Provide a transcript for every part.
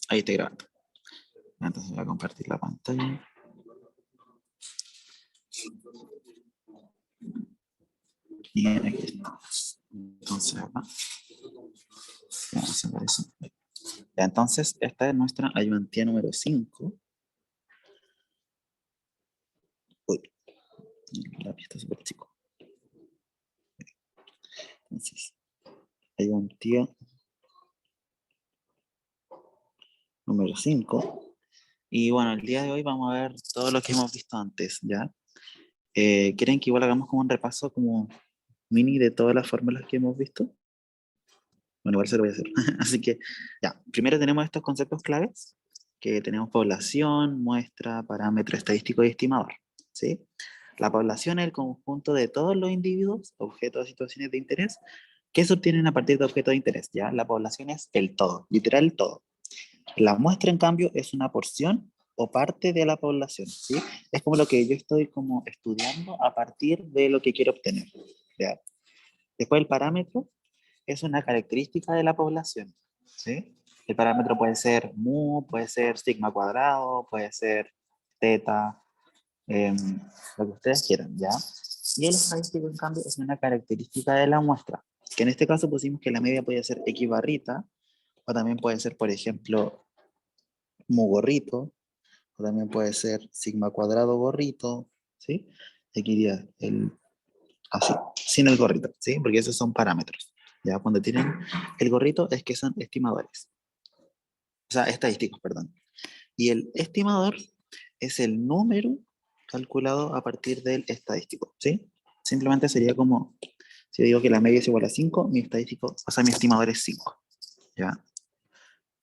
Ahí estoy grabando. Entonces voy a compartir la pantalla. Y aquí estamos. Entonces acá. Vamos a ver eso. Ya, entonces, esta es nuestra ayudantía número 5. Uy, el lápiz está súper chico. Entonces, ayudantía número 5. Y bueno, el día de hoy vamos a ver todo lo que hemos visto antes, ¿ya? ¿Quieren que igual hagamos como un repaso como mini de todas las fórmulas que hemos visto? Bueno, igual se lo voy a hacer. Así que, ya, primero tenemos estos conceptos claves, que tenemos población, muestra, parámetro estadístico y estimador, ¿sí? La población es el conjunto de todos los individuos, objetos, situaciones de interés, que se obtienen a partir de objetos de interés, ¿ya? La población es el todo, literal el todo. La muestra, en cambio, es una porción o parte de la población, ¿sí? Es como lo que yo estoy como estudiando a partir de lo que quiero obtener, ¿ya? Después el parámetro es una característica de la población, ¿sí? El parámetro puede ser mu, puede ser sigma cuadrado, puede ser teta, eh, lo que ustedes quieran, ¿ya? Y el estadístico, en cambio, es una característica de la muestra, que en este caso pusimos que la media puede ser X barrita, o también puede ser, por ejemplo, mu gorrito, o también puede ser sigma cuadrado gorrito, ¿sí? Aquí iría el, así, sin el gorrito, ¿sí? Porque esos son parámetros. Ya cuando tienen el gorrito es que son estimadores, o sea, estadísticos, perdón. Y el estimador es el número calculado a partir del estadístico, ¿sí? Simplemente sería como, si digo que la media es igual a 5, mi estadístico, o sea, mi estimador es 5, ¿ya?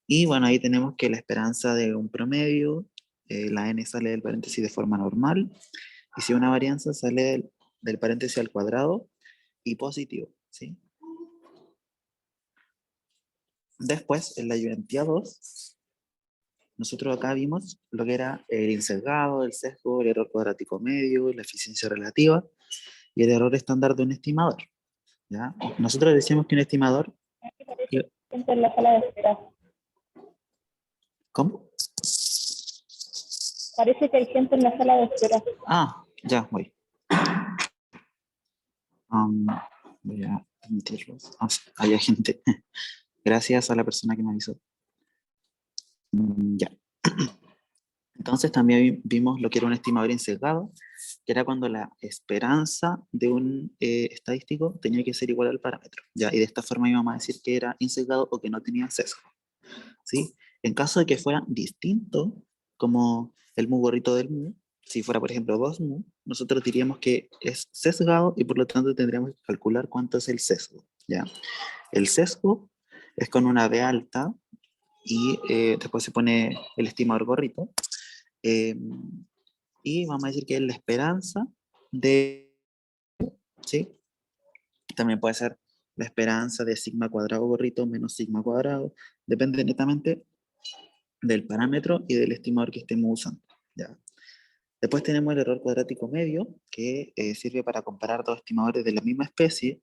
Y bueno, ahí tenemos que la esperanza de un promedio, la n sale del paréntesis de forma normal, y si una varianza sale del paréntesis al cuadrado y positivo, ¿sí? Después, en la ayudantía 2, nosotros acá vimos lo que era el insesgado, el sesgo, el error cuadrático medio, la eficiencia relativa y el error estándar de un estimador, ¿ya? Nosotros decíamos que un estimador... Gente en la sala de espera. ¿Cómo? Parece que hay gente en la sala de espera. Ah, ya, voy. Voy a permitirlos. Ah, sí, hay gente. Gracias a la persona que me avisó. Ya. Entonces también vimos lo que era un estimador insesgado, que era cuando la esperanza de un estadístico tenía que ser igual al parámetro, ¿ya? Y de esta forma íbamos a decir que era insesgado o que no tenía sesgo, ¿sí? En caso de que fuera distinto, como el mu gorrito del mu, si fuera por ejemplo 2 mu, nosotros diríamos que es sesgado y por lo tanto tendríamos que calcular cuánto es el sesgo, ¿ya? El sesgo es con una B alta y después se pone el estimador gorrito, eh, y vamos a decir que es la esperanza de, ¿sí? También puede ser la esperanza de sigma cuadrado gorrito menos sigma cuadrado, depende netamente del parámetro y del estimador que estemos usando, ¿ya? Después tenemos el error cuadrático medio, que sirve para comparar dos estimadores de la misma especie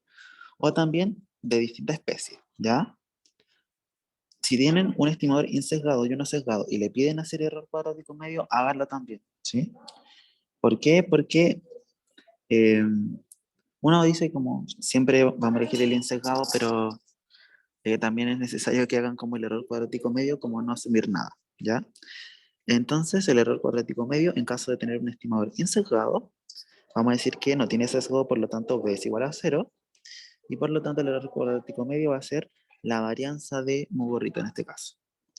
o también de distintas especies, ¿ya? Si tienen un estimador insesgado y uno sesgado y le piden hacer error cuadrático medio, háganlo también, ¿sí? ¿Por qué? Porque eh, uno dice como siempre vamos a elegir el insesgado, pero también es necesario que hagan como el error cuadrático medio, como no asumir nada, ¿ya? Entonces el error cuadrático medio, en caso de tener un estimador insesgado, vamos a decir que no tiene sesgo, por lo tanto b es igual a 0, y por lo tanto el error cuadrático medio va a ser la varianza de mu gorrito en este caso,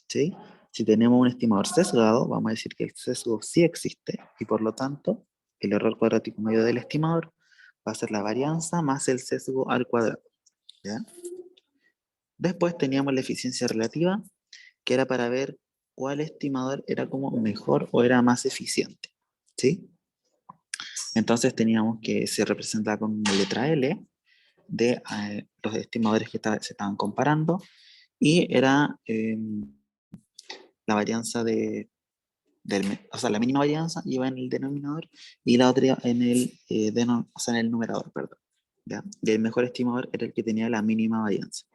¿sí? Si tenemos un estimador sesgado, vamos a decir que el sesgo sí existe, y por lo tanto el error cuadrático medio del estimador va a ser la varianza más el sesgo al cuadrado, ¿ya? Después teníamos la eficiencia relativa, que era para ver cuál estimador era como mejor o era más eficiente, ¿sí? Entonces teníamos que se representaba con letra L de los estimadores que se estaban comparando y era la varianza o sea, la mínima varianza iba en el denominador y la otra en el, o sea, en el numerador, perdón, ¿ya? Y el mejor estimador era el que tenía la mínima varianza.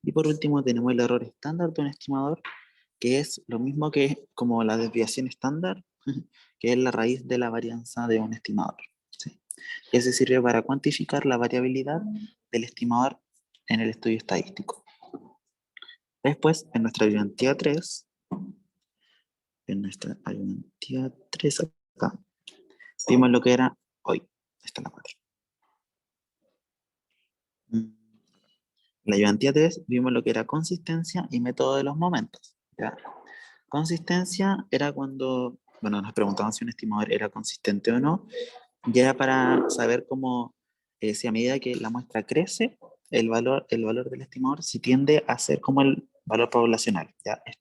Y por último tenemos el error estándar de un estimador, que es lo mismo que como la desviación estándar, que es la raíz de la varianza de un estimador. ¿Sí? Ese sirve para cuantificar la variabilidad del estimador en el estudio estadístico. Después, en nuestra ayudantía 3, acá, vimos lo que era hoy. Esta es la 4. En la ayudantía 3 vimos lo que era consistencia y método de los momentos. ¿Ya? Consistencia era cuando, bueno, nos preguntaban si un estimador era consistente o no, y era para saber cómo, si a medida que la muestra crece, el valor del estimador si tiende a ser como el valor poblacional. ¿Ya? Es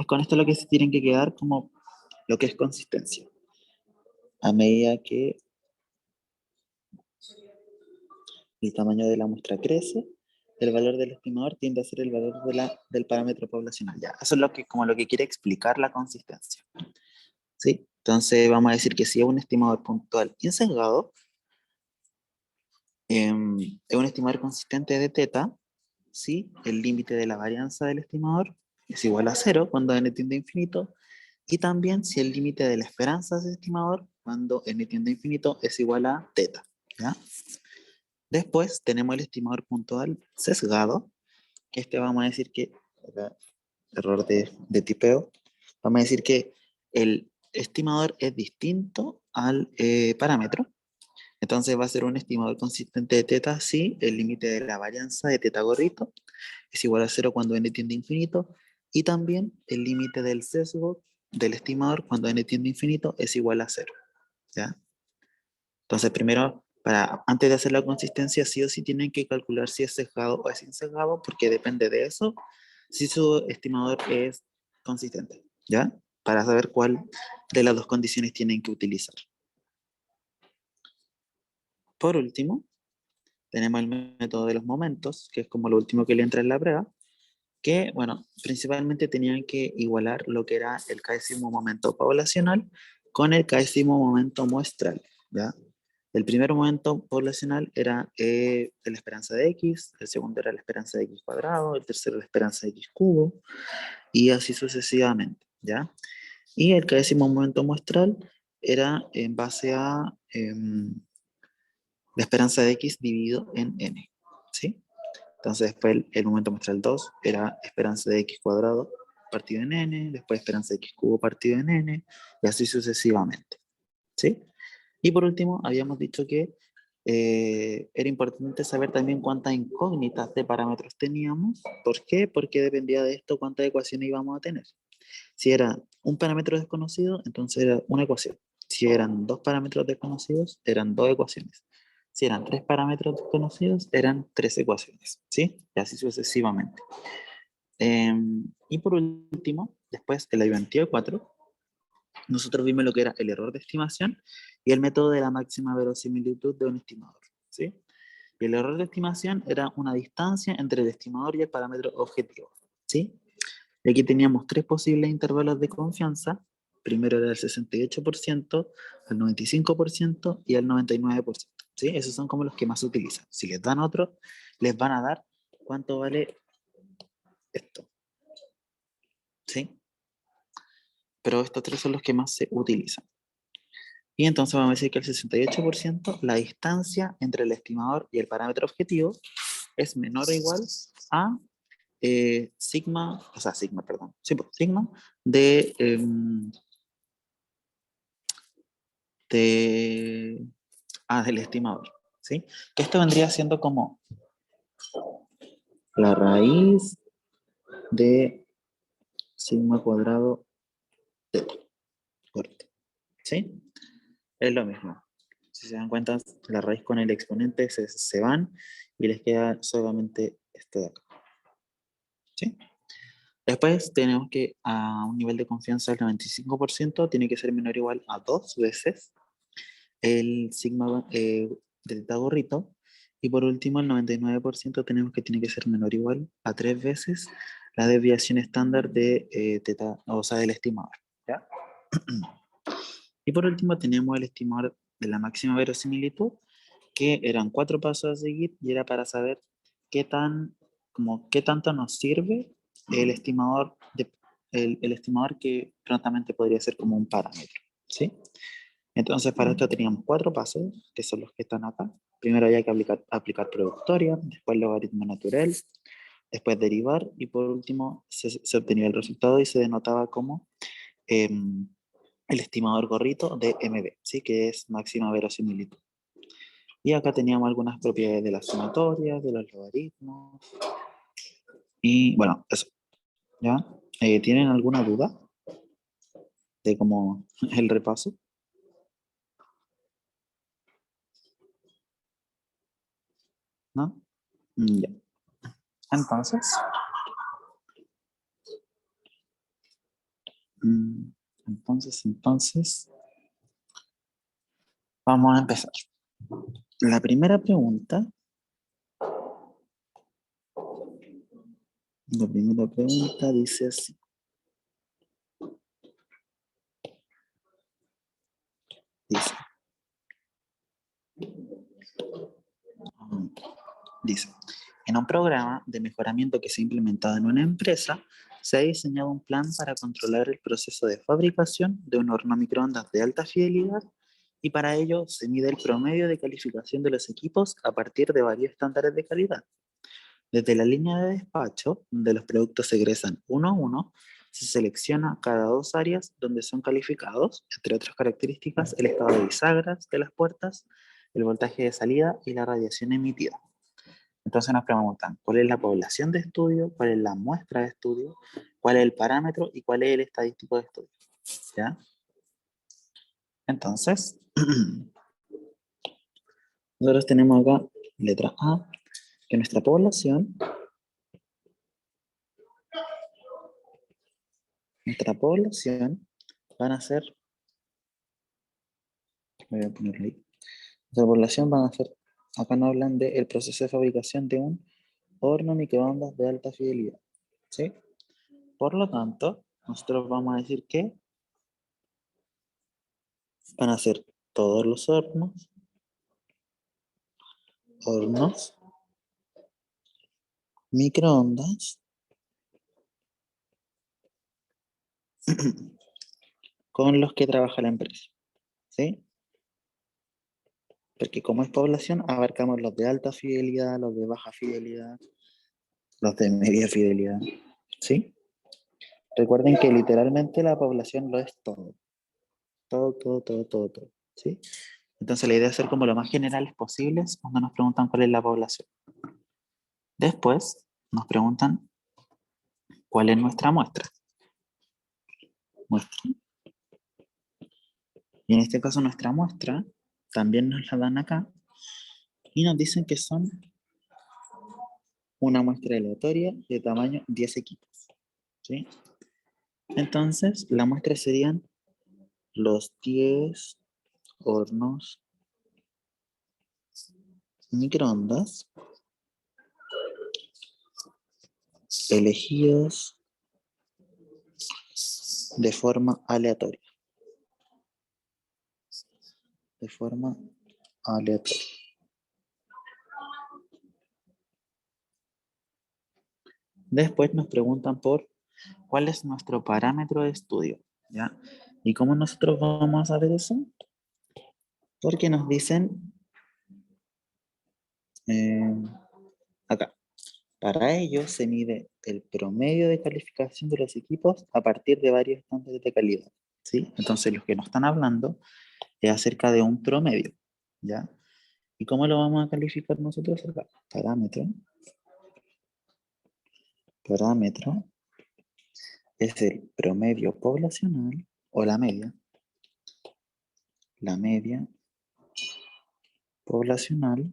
con esto lo que se tienen que quedar como lo que es consistencia. A medida que el tamaño de la muestra crece, el valor del estimador tiende a ser el valor del parámetro poblacional. ¿Ya? Eso es lo que, como lo que quiere explicar la consistencia. ¿Sí? Entonces vamos a decir que si es un estimador puntual insesgado, es un estimador consistente de teta, si el límite de la varianza del estimador es igual a 0 cuando n tiende a infinito, y también si el límite de la esperanza del estimador cuando n tiende a infinito es igual a teta. ¿Ya? Después tenemos el estimador puntual sesgado, que vamos a decir que, acá, error de tipeo, vamos a decir que el estimador es distinto al parámetro. Entonces va a ser un estimador consistente de teta si el límite de la varianza de teta gorrito es igual a 0 cuando n tiende a infinito, y también el límite del sesgo del estimador cuando n tiende a infinito es igual a 0. ¿Ya? Entonces primero, antes de hacer la consistencia, sí o sí tienen que calcular si es sesgado o es insesgado, porque depende de eso, si su estimador es consistente. ¿Ya? Para saber cuál de las dos condiciones tienen que utilizar. Por último, tenemos el método de los momentos, que es como lo último que le entra en la prueba, que, bueno, principalmente tenían que igualar lo que era el késimo momento poblacional con el késimo momento muestral, ¿ya? El primer momento poblacional era la esperanza de X, el segundo era la esperanza de X cuadrado, el tercero la esperanza de X cubo, y así sucesivamente, ¿ya? Y el késimo momento muestral era en base a la esperanza de X dividido en N, ¿sí? Entonces después el momento muestral 2 era esperanza de X cuadrado partido en N, después esperanza de X cubo partido en N, y así sucesivamente, ¿sí? Y por último, habíamos dicho que era importante saber también cuántas incógnitas de parámetros teníamos. ¿Por qué? Porque dependía de esto cuántas ecuaciones íbamos a tener. Si era un parámetro desconocido, entonces era una ecuación. Si eran dos parámetros desconocidos, eran dos ecuaciones. Si eran tres parámetros desconocidos, eran tres ecuaciones, ¿sí? Y así sucesivamente. Y por último, después de la ayudantía 4, nosotros vimos lo que era el error de estimación y el método de la máxima verosimilitud de un estimador, ¿sí? Y el error de estimación era una distancia entre el estimador y el parámetro objetivo, ¿sí? Y aquí teníamos tres posibles intervalos de confianza. Primero era el 68%, el 95% y el 99%. ¿Sí? Esos son como los que más se utilizan. Si les dan otro, les van a dar cuánto vale esto. ¿Sí? Pero estos tres son los que más se utilizan. Y entonces vamos a decir que el 68%, la distancia entre el estimador y el parámetro objetivo es menor o igual a sigma, o sea, sigma, perdón. Sí, pues, sigma de del estimador, ¿sí? Que esto vendría siendo como la raíz de sigma cuadrado teta, correcto, ¿sí? Es lo mismo. Si se dan cuenta, la raíz con el exponente se van y les queda solamente esto de acá, ¿sí? Después tenemos que a un nivel de confianza del 95% tiene que ser menor o igual a 2 veces el sigma de teta gorrito. Y por último, el 99% tenemos que tiene que ser menor o igual a 3 veces la desviación estándar de teta, o sea, del estimador. ¿Ya? Y por último, tenemos el estimador de la máxima verosimilitud, que eran 4 pasos a seguir y era para saber qué tanto nos sirve el estimador el estimador que prontamente podría ser como un parámetro, ¿sí? Entonces, para esto teníamos 4 pasos, que son los que están acá. Primero había que aplicar productoria, después logaritmo natural, después derivar, y por último se obtenía el resultado y se denotaba como em, el estimador gorrito de MB, ¿sí? Que es máxima verosimilitud. Y acá teníamos algunas propiedades de las sumatorias, de los logaritmos, y bueno, eso, ¿ya? ¿Tienen alguna duda de cómo el repaso? ¿No? Ya. Entonces, mm, entonces, vamos a empezar. La primera pregunta, dice así. Dice, dice, en un programa de mejoramiento que se ha implementado en una empresa, se ha diseñado un plan para controlar el proceso de fabricación de un horno microondas de alta fidelidad, y para ello se mide el promedio de calificación de los equipos a partir de varios estándares de calidad. Desde la línea de despacho, donde los productos se egresan uno a uno, se selecciona cada 2 áreas donde son calificados, entre otras características, el estado de bisagras de las puertas, el voltaje de salida y la radiación emitida. Entonces nos preguntan, ¿cuál es la población de estudio? ¿Cuál es la muestra de estudio? ¿Cuál es el parámetro? ¿Y cuál es el estadístico de estudio? ¿Ya? Entonces, nosotros tenemos acá, letra A, que nuestra población van a ser, voy a ponerlo ahí, nuestra población van a ser, acá nos hablan del proceso de fabricación de un horno microondas de alta fidelidad, ¿sí? Por lo tanto, nosotros vamos a decir que van a ser todos los hornos microondas con los que trabaja la empresa, ¿sí? Porque como es población, abarcamos los de alta fidelidad, los de baja fidelidad, los de media fidelidad, ¿sí? Recuerden que literalmente la población lo es todo, todo, todo, todo, todo, todo, ¿sí? Entonces la idea es ser como lo más generales posibles cuando nos preguntan cuál es la población. Después nos preguntan cuál es nuestra muestra. Muestra. Y en este caso nuestra muestra también nos la dan acá y nos dicen que son una muestra aleatoria de tamaño 10 equipos, ¿sí? Entonces la muestra serían los 10 hornos microondas elegidos de forma aleatoria. De forma aleatoria. Después nos preguntan por cuál es nuestro parámetro de estudio, ¿ya? ¿Y cómo nosotros vamos a saber eso? Porque nos dicen acá, para ello se mide el promedio de calificación de los equipos a partir de varios estándares de calidad, ¿sí? Entonces los que nos están hablando es acerca de un promedio, ¿ya? ¿Y cómo lo vamos a calificar nosotros acá? Parámetro es el promedio poblacional o la media poblacional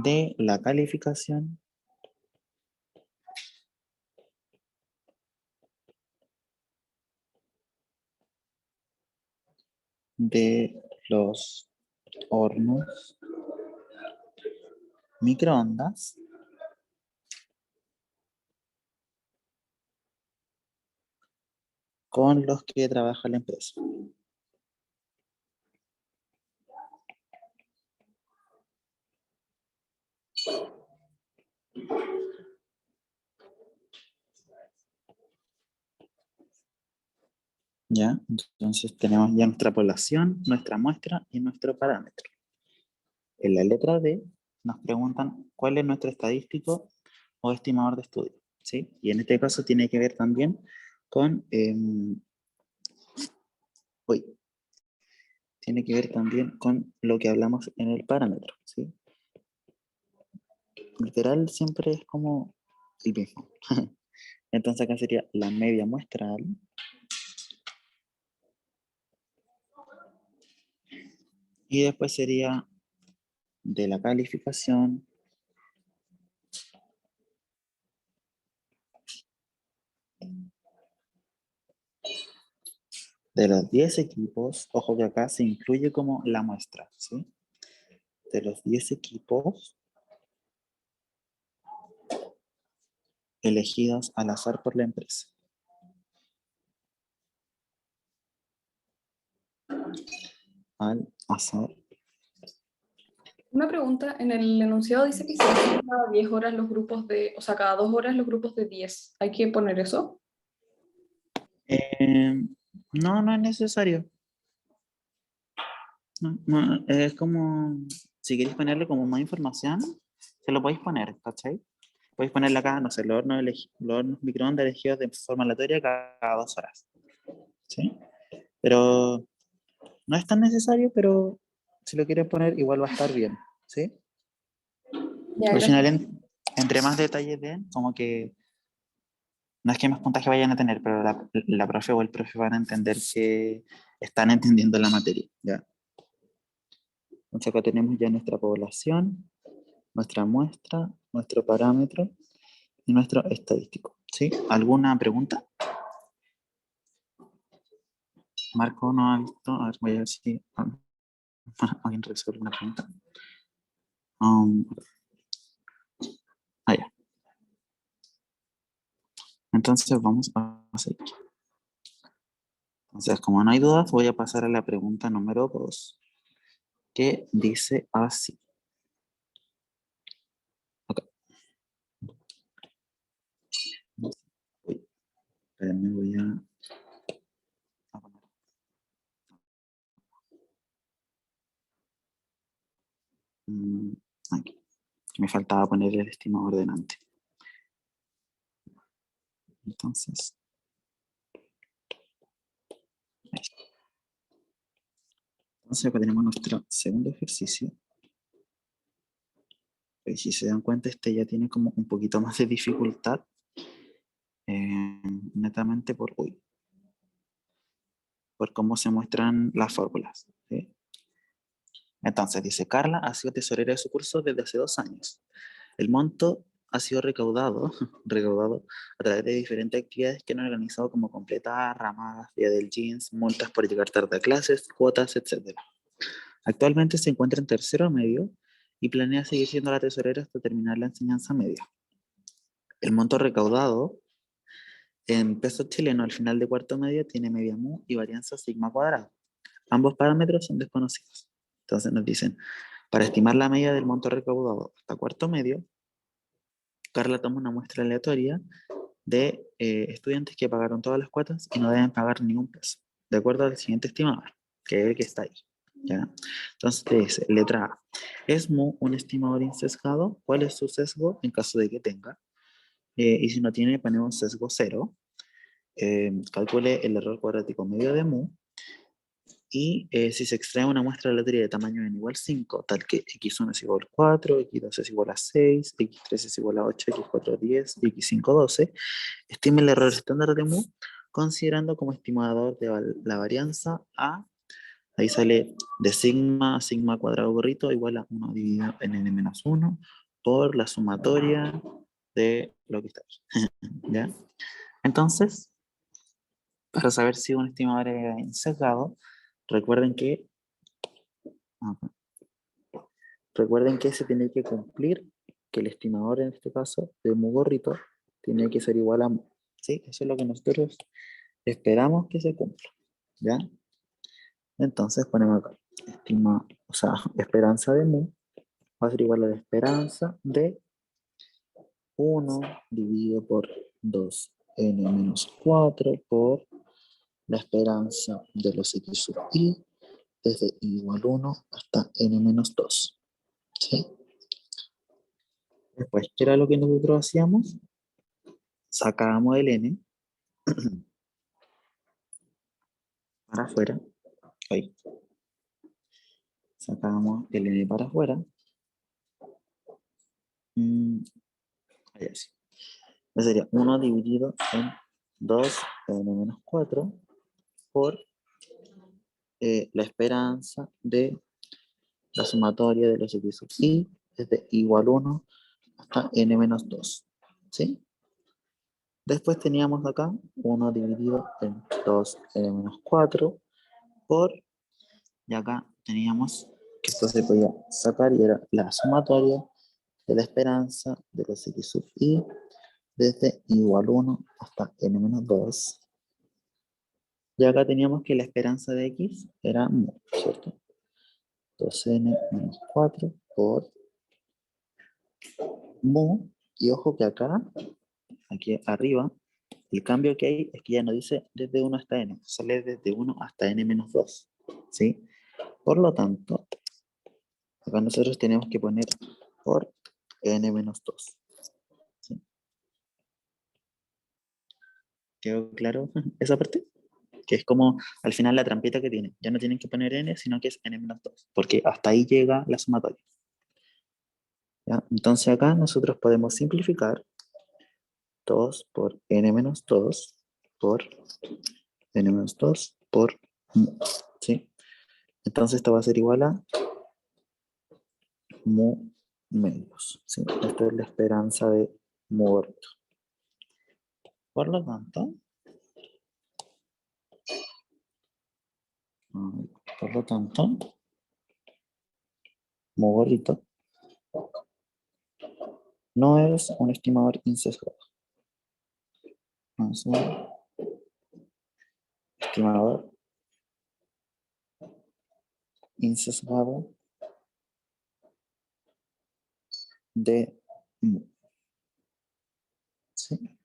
de la calificación de los hornos microondas con los que trabaja la empresa. ¿Ya? Entonces tenemos ya nuestra población, nuestra muestra y nuestro parámetro. En la letra D nos preguntan cuál es nuestro estadístico o estimador de estudio, ¿sí? Y en este caso tiene que ver también con, tiene que ver también con lo que hablamos en el parámetro, ¿sí? Literal siempre es como el mismo. Entonces acá sería la media muestral y después sería de la calificación de los 10 equipos. Ojo que acá se incluye como la muestra, ¿sí? De los 10 equipos elegidos al azar por la empresa. Al azar. Una pregunta, en el enunciado dice que se hacen cada 10 horas los grupos de, o sea, cada 2 horas los grupos de 10. ¿Hay que poner eso? No, no es necesario. No, no, es como, si queréis ponerle como más información, se lo podéis poner, ¿cachai? Podéis ponerle acá, no sé, los hornos microondas elegidos de forma aleatoria cada 2 horas, ¿sí? Pero no es tan necesario, pero si lo quieres poner, igual va a estar bien, ¿sí? Ya, Al final, gracias. entre más detalles den, como que no es que más puntaje vayan a tener, pero la profe o el profe van a entender que están entendiendo la materia, ¿ya? Entonces acá tenemos ya nuestra población, nuestra muestra, nuestro parámetro y nuestro estadístico, ¿sí? ¿Alguna pregunta? Marco no ha visto, a ver, voy a ver si alguien resuelve una pregunta. Um, ya. Entonces vamos a seguir. Entonces, como no hay dudas, voy a pasar a la pregunta número 2, que dice así. Ok. Uy, espérenme, voy a poner. Aquí. Me faltaba poner el estimador delante. Entonces, ahí. Entonces acá tenemos nuestro segundo ejercicio. Y si se dan cuenta, este ya tiene como un poquito más de dificultad, netamente por cómo se muestran las fórmulas, ¿sí? Entonces, dice, Carla ha sido tesorera de su curso desde hace 2 años. El monto ha sido recaudado, recaudado a través de diferentes actividades que han organizado como completar, ramadas, día del jeans, multas por llegar tarde a clases, cuotas, etc. Actualmente se encuentra en tercero medio y planea seguir siendo la tesorera hasta terminar la enseñanza media. El monto recaudado en pesos chilenos al final de cuarto medio tiene media mu y varianza sigma cuadrada. Ambos parámetros son desconocidos. Entonces nos dicen, para estimar la media del monto recaudado hasta cuarto medio, Carla toma una muestra aleatoria de estudiantes que pagaron todas las cuotas y no deben pagar ningún peso, de acuerdo al siguiente estimador, que es el que está ahí, ¿ya? Entonces te dice, letra A, ¿es mu un estimador insesgado? ¿Cuál es su sesgo en caso de que tenga? Y si no tiene, ponemos sesgo 0. Calcule el error cuadrático medio de mu. Y si se extrae una muestra aleatoria de tamaño n igual 5, tal que x1 es igual a 4, x2 es igual a 6, x3 es igual a 8, x4 a 10, x5 12, estime el error estándar de mu considerando como estimador de la varianza a, ahí sale de sigma, sigma cuadrado gorrito igual a 1 dividido en n menos 1 por la sumatoria de lo que está aquí. ¿Ya? Entonces, para saber si un estimador es sesgado, recuerden que Recuerden que se tiene que cumplir, que el estimador en este caso de mu gorrito tiene que ser igual a mu. ¿Sí? Eso es lo que nosotros esperamos que se cumpla. ¿Ya? Entonces ponemos acá, o sea, esperanza de mu va a ser igual a la esperanza de 1 dividido por 2n menos 4 por la esperanza de los x sub i desde i igual 1 hasta n menos 2. ¿Sí? Después, ¿qué era lo que nosotros hacíamos? Sacábamos el n para afuera. Ahí. Sacábamos el n para afuera. Ahí así. Sería 1 dividido en 2n menos 4 por la esperanza de la sumatoria de los x sub i desde igual 1 hasta n menos 2. ¿Sí? Después teníamos acá 1 dividido en 2n menos 4 por, y acá teníamos que esto se podía sacar y era la sumatoria de la esperanza de los x sub i desde igual 1 hasta n menos 2. Y acá teníamos que la esperanza de x era mu, ¿cierto? 2n menos 4 por mu. Y ojo que acá, aquí arriba, el cambio que hay es que ya no dice desde 1 hasta n, sale desde 1 hasta n menos 2. ¿Sí? Por lo tanto, acá nosotros tenemos que poner por n menos 2. ¿Sí? ¿Quedó claro esa parte? Que es como al final la trampita que tiene. Ya no tienen que poner n, sino que es n menos 2, porque hasta ahí llega la sumatoria. ¿Ya? Entonces acá nosotros podemos simplificar 2 por n menos 2 por n menos 2 por mu. ¿Sí? Entonces esto va a ser igual a mu medios. ¿Sí? Esta es la esperanza de mu órbito. Por lo tanto, mu órbito no es un estimador insesgado. No es un estimador insesgado de mu. ¿Sí?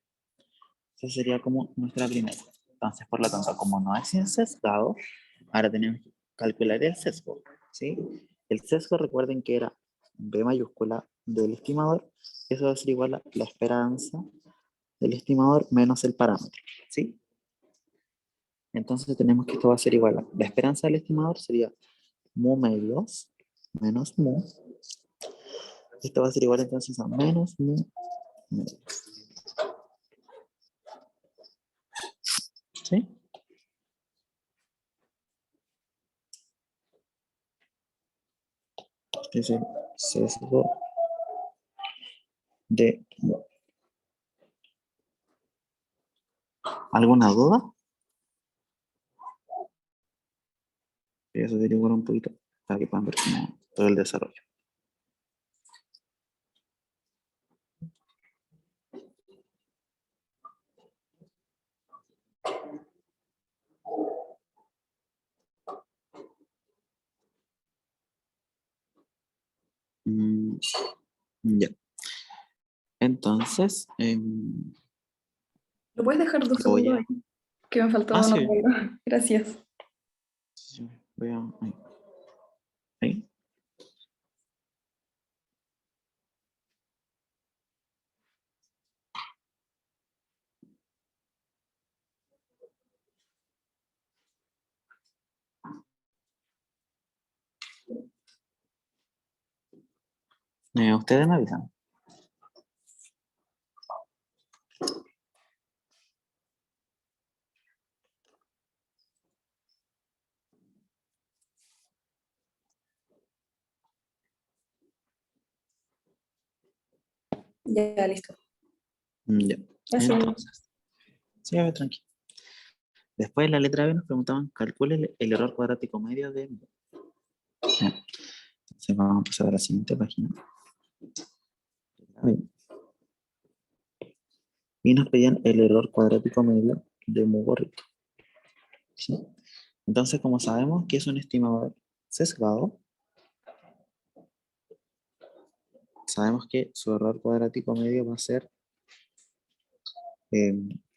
Esa sería como nuestra primera. Entonces, por lo tanto, como no es insesgado, ahora tenemos que calcular el sesgo. ¿Sí? El sesgo, recuerden que era B mayúscula del estimador. Eso va a ser igual a la esperanza del estimador menos el parámetro. ¿Sí? Entonces tenemos que esto va a ser igual a la esperanza del estimador sería mu medios menos mu. Esto va a ser igual entonces a menos mu medios. ¿Sí? Este es el sesgo de mu. ¿Alguna duda? Eso sería igual un poquito para que puedan ver como todo el desarrollo. Ya. Entonces, ¿Lo puedes dejar 2 voy segundos a... ahí? Que me faltaba una sí. pregunta. Gracias. Sí, voy a... Ahí. Ustedes me avisan. Ya, listo. Ya. Gracias. Entonces, sí, a ver, tranquilo. Después en la letra B nos preguntaban, calcule el error cuadrático medio de... Ya. Entonces vamos a pasar a la siguiente página. Y nos pedían el error cuadrático medio de mu gorrito. ¿Sí? Entonces, como sabemos que es un estimador sesgado, sabemos que su error cuadrático medio va a ser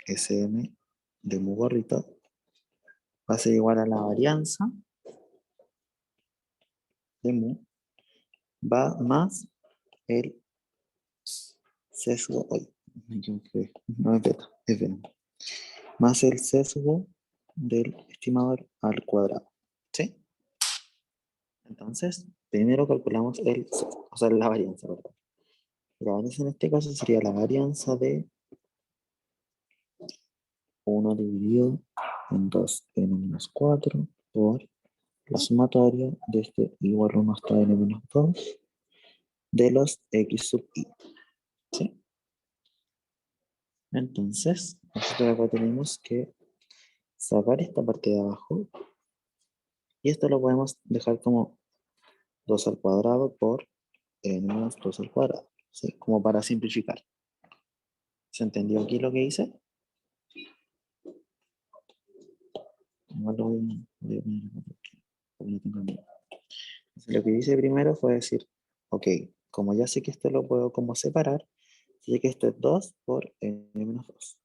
SM de mu gorrito, va a ser igual a la varianza de mu, va más el sesgo, me equivoqué, no es beta, es beta, más el sesgo del estimador al cuadrado, ¿sí? Entonces, primero calculamos el sesgo, o sea, la varianza, ¿verdad? La varianza en este caso sería la varianza de 1 dividido en 2n-4 por la sumatoria de este igual 1 hasta n-2 de los x sub i, ¿sí? Entonces, nosotros acá tenemos que sacar esta parte de abajo y esto lo podemos dejar como 2 al cuadrado por n-2 al cuadrado, ¿sí? Como para simplificar. ¿Se entendió aquí lo que hice? Igual lo voy a poner acá porque no tengo miedo. Entonces, lo que hice primero fue decir, ok, como ya sé que esto lo puedo como separar, sé que esto es 2 por n-2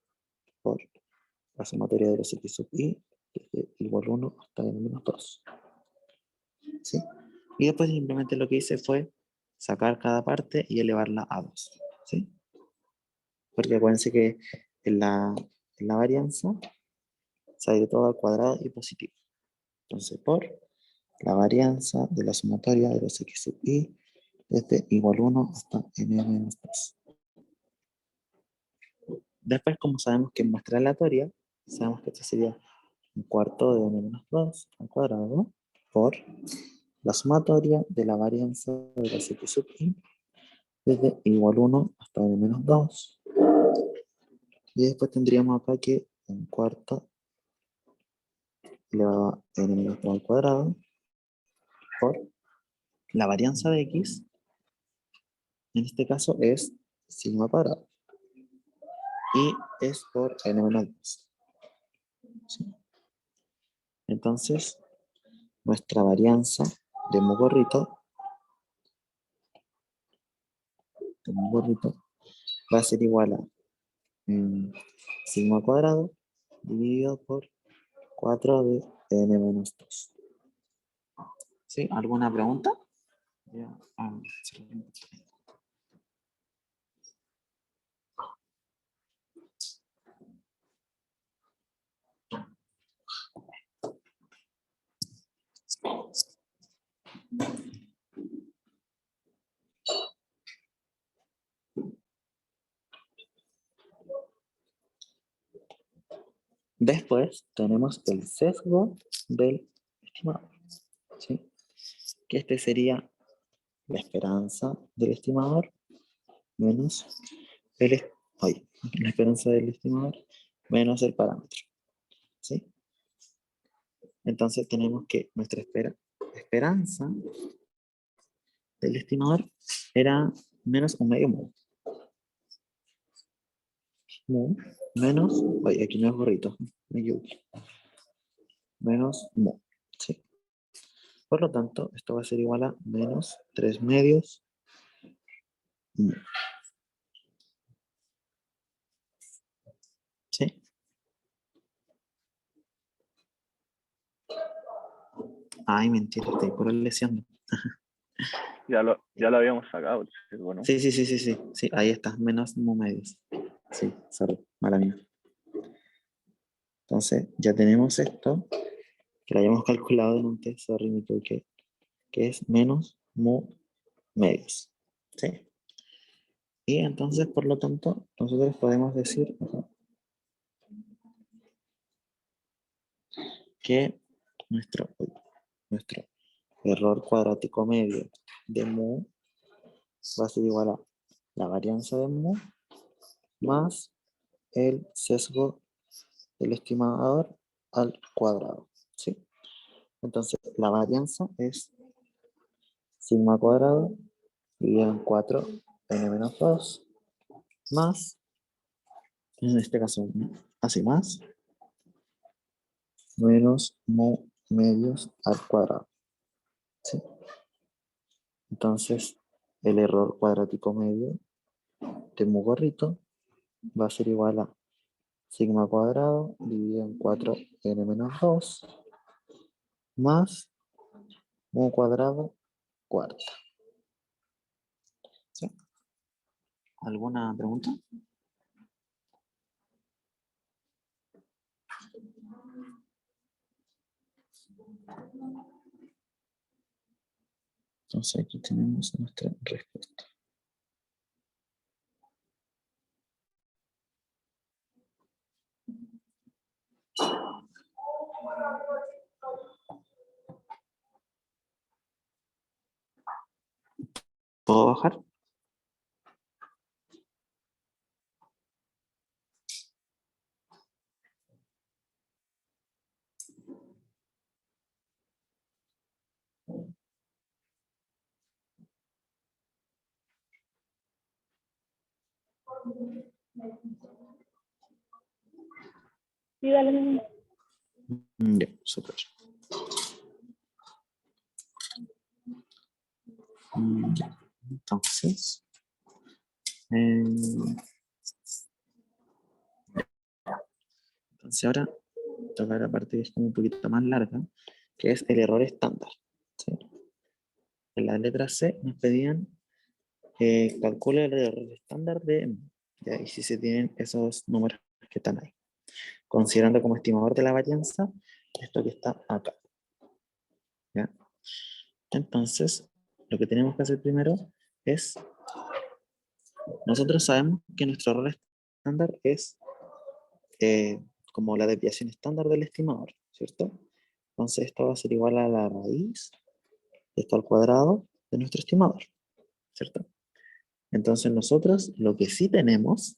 por la sumatoria de los x sub i desde igual 1 hasta n-2. ¿Sí? Y después simplemente lo que hice fue sacar cada parte y elevarla a 2. ¿Sí? Porque acuérdense que en la varianza sale todo al cuadrado y positivo. Entonces, por la varianza de la sumatoria de los x sub i desde igual 1 hasta n-2. Después, como sabemos que es muestra aleatoria, sabemos que esto sería un cuarto de n-2 al cuadrado por la sumatoria de la varianza de los x sub i desde igual 1 hasta n-2. Y después tendríamos acá que un cuarto elevado a n-2 al cuadrado por la varianza de x, en este caso es sigma cuadrado. Y es por n-2. ¿Sí? Entonces, nuestra varianza de mu gorrito va a ser igual a sigma cuadrado dividido por 4 de n-2. ¿Sí? ¿Alguna pregunta? Ya, sí. Después tenemos el sesgo del estimador, ¿sí? Que este sería la esperanza del estimador menos la esperanza del estimador menos el parámetro, ¿sí? Entonces tenemos que nuestra esperanza del estimador era menos un medio mu. Mu menos, aquí no es gorrito, me equivoqué. Menos mu, ¿sí? Por lo tanto, esto va a ser igual a menos 3 medios mu, ¿sí? Ay, mentira, estoy por leseando. Ya lo habíamos sacado, bueno. Sí, ahí está, menos mu medios. Sí, sorry, mala mía. Entonces, ya tenemos esto, que lo hayamos calculado en un test, sorry, me equivoqué, que es menos mu medios, ¿sí? Y entonces, por lo tanto, nosotros podemos decir que nuestro error cuadrático medio de mu va a ser igual a la varianza de mu más el sesgo del estimador al cuadrado, ¿sí? Entonces, la varianza es sigma cuadrado dividido en 4 n-2 más, en este caso, así más, menos mu medios al cuadrado, ¿sí? Entonces, el error cuadrático medio de mu gorrito va a ser igual a sigma cuadrado dividido en 4n menos 2 más mu cuadrado cuarta. ¿Sí? ¿Alguna pregunta? Entonces aquí tenemos nuestra respuesta. ¿Puedo bajar? Sí, dale. Ya, súper. Ya. Entonces, ahora toca la parte que es como un poquito más larga, que es el error estándar. ¿Sí? En la letra C nos pedían calcule el error estándar de M, ¿ya? Y si se tienen esos números que están ahí. Considerando como estimador de la varianza esto que está acá. ¿Ya? Entonces, lo que tenemos que hacer primero es, nosotros sabemos que nuestro error estándar es como la desviación estándar del estimador, ¿cierto? Entonces esto va a ser igual a la raíz de esto al cuadrado de nuestro estimador, ¿cierto? Entonces nosotros lo que sí tenemos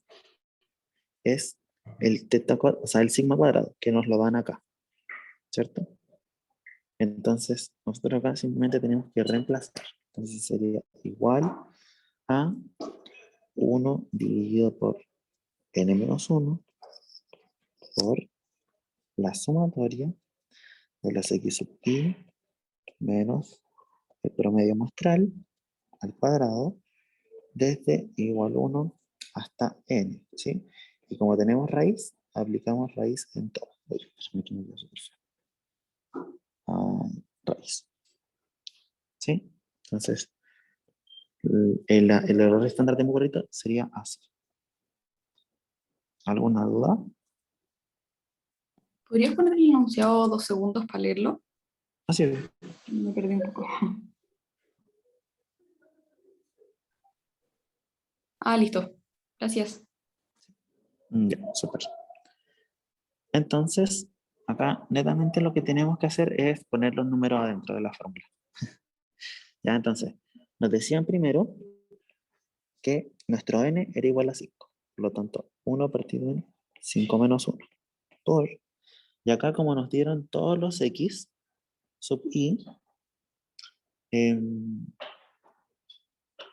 es el teta, o sea, el sigma cuadrado, que nos lo dan acá, ¿cierto? Entonces nosotros acá simplemente tenemos que reemplazar. Entonces sería igual a 1 dividido por n menos 1 por la sumatoria de las x sub i menos el promedio muestral al cuadrado desde igual 1 hasta n, ¿sí? Y como tenemos raíz, aplicamos raíz en todo. Raíz. ¿Sí? Entonces, el error estándar de Mucorrito sería así. ¿Alguna duda? ¿Podrías poner el enunciado 2 segundos para leerlo? Así es. Me perdí un poco. Ah, listo. Gracias. Ya, súper. Entonces, acá netamente lo que tenemos que hacer es poner los números adentro de la fórmula. Ya, entonces, nos decían primero que nuestro n era igual a 5. Por lo tanto, 1 partido en 5 menos 1. Por, y acá como nos dieron todos los x sub i,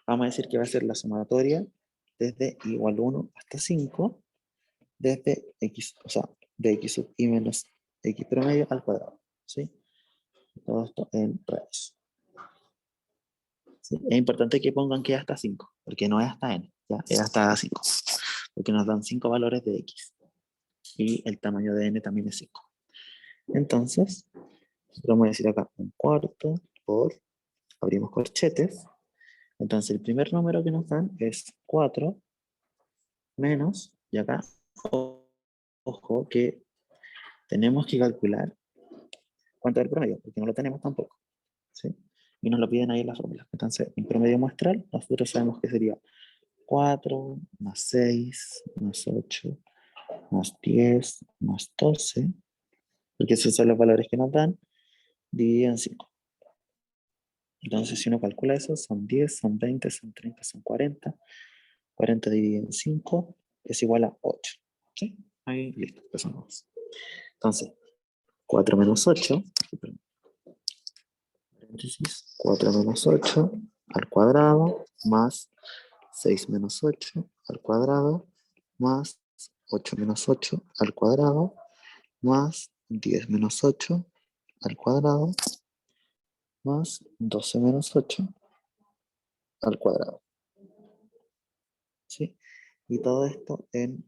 vamos a decir que va a ser la sumatoria desde igual 1 hasta 5 desde x, o sea, de x sub i menos x promedio al cuadrado, ¿sí? Todo esto en raíz. ¿Sí? Es importante que pongan que es hasta 5, porque no es hasta n, ¿ya? Es hasta 5, porque nos dan 5 valores de x, y el tamaño de n también es 5. Entonces, vamos a decir acá un cuarto por, abrimos corchetes, entonces el primer número que nos dan es 4 menos, y acá, ojo que tenemos que calcular cuánto es el promedio, porque no lo tenemos tampoco, ¿sí? Y nos lo piden ahí en la fórmula. Entonces, en promedio muestral, nosotros sabemos que sería 4 más 6 más 8 más 10 más 12, porque esos son los valores que nos dan, dividido en 5. Entonces, si uno calcula eso, son 10, son 20, son 30, son 40. 40 dividido en 5 es igual a 8. ¿Sí? Ahí, listo, empezamos. Entonces, 4 menos 8, paréntesis, 4 menos 8 al cuadrado, más 6 menos 8 al cuadrado, más 8 menos 8 al cuadrado, más 10 menos 8 al cuadrado, más 12 menos 8 al cuadrado. ¿Sí? Y todo esto en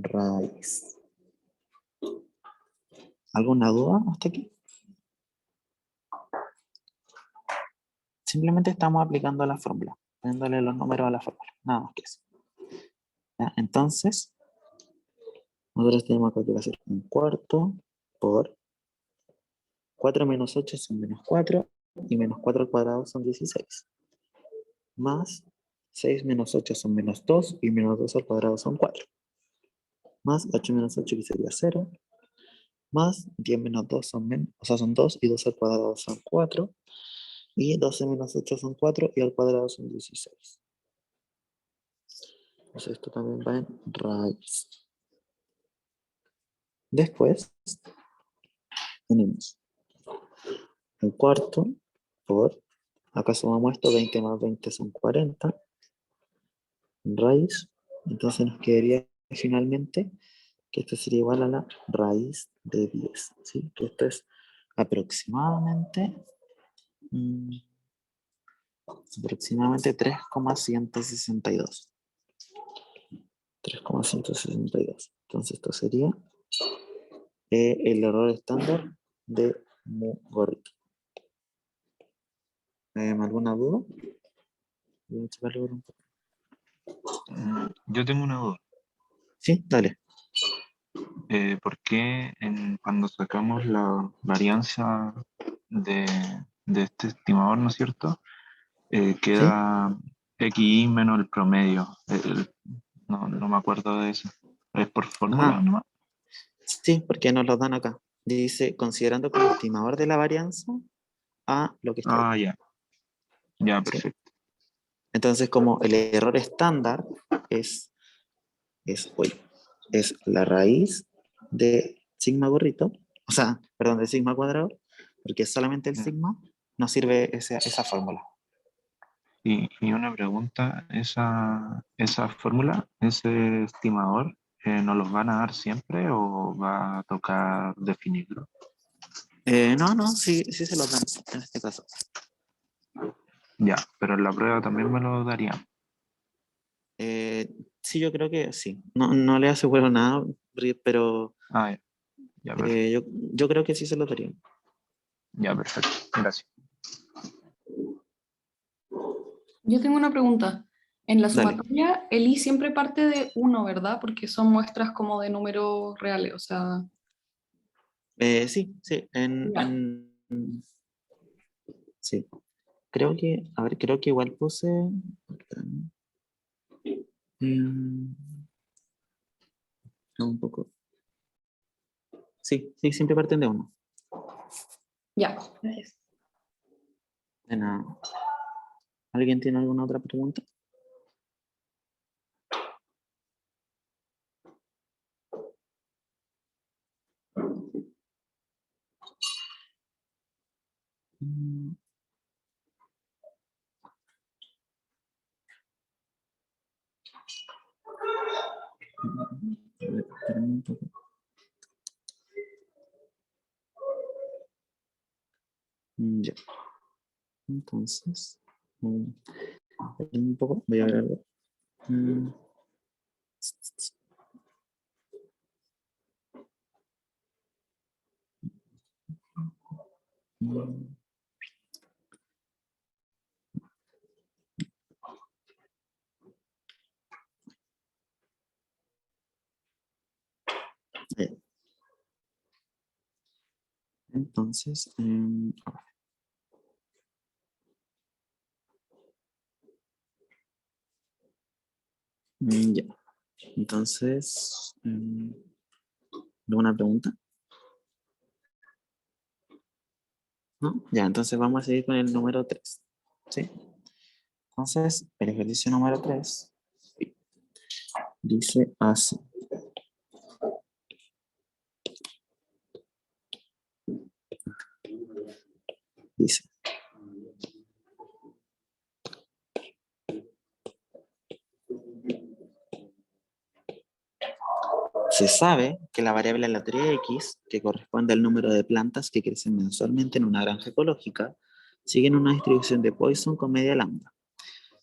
raíz. ¿Alguna duda hasta aquí? Simplemente estamos aplicando la fórmula, poniéndole los números a la fórmula, nada más que eso. ¿Ya? Entonces, nosotros tenemos acá que va a ser 1/4 por 4 menos 8 son menos 4, y menos 4 al cuadrado son 16. Más 6 menos 8 son menos 2, y menos 2 al cuadrado son 4. Más 8 menos 8 que sería 0. Más 10 menos 2 son, son 2, y 2 al cuadrado son 4. Y 12 menos 8 son 4, y al cuadrado son 16. Entonces esto también va en raíz. Después tenemos 1/4 por, acá sumamos esto, 20 más 20 son 40, raíz, entonces nos quedaría finalmente que esto sería igual a la raíz de 10, ¿sí? Que esto es aproximadamente 3,162. 3,162. Entonces esto sería el error estándar de mu gorrito. ¿Alguna duda? Voy a checarlo un poco. Yo tengo una duda. Sí, dale. ¿Por qué cuando sacamos la varianza de, de este estimador, ¿no es cierto? Queda XI menos el promedio. No me acuerdo de eso. ¿Es por fórmula Ah, nomás? sí, porque nos lo dan acá. Dice, considerando como estimador de la varianza a lo que está ahí. Ah, ya. Ya, ¿Sí? perfecto. Entonces, como el error estándar es la raíz de sigma gorrito, o sea, perdón, de sigma cuadrado, porque es solamente el Ya. sigma, nos sirve esa fórmula. Y una pregunta, esa fórmula, ese estimador, ¿nos los van a dar siempre o va a tocar definirlo? No, sí se lo dan en este caso. Ya, pero en la prueba también me lo darían. Sí, yo creo que sí. No le aseguro nada, pero Ah, ya, ya, perfecto. yo creo que sí se lo darían. Ya, perfecto. Gracias. Yo tengo una pregunta. En la Dale. sumatoria, el i siempre parte de 1, ¿verdad? Porque son muestras como de números reales, o sea, Sí. ya. Sí. Creo que, a ver, creo que igual puse. mm, un poco. Sí, siempre parten de uno. Ya, gracias. De nada. ¿Alguien tiene alguna otra pregunta? Mm, a ver, espérame un poco. Ya. Entonces, espérame un poco, voy a ver algo. Mm, mm, ya. Entonces, a ver. Ya. Entonces, ¿alguna pregunta? ¿No? Ya, entonces vamos a seguir con el número 3. ¿Sí? Entonces, el ejercicio número 3 dice así. Dice. Se sabe que la variable aleatoria X, que corresponde al número de plantas que crecen mensualmente en una granja ecológica, siguen una distribución de Poisson con media lambda.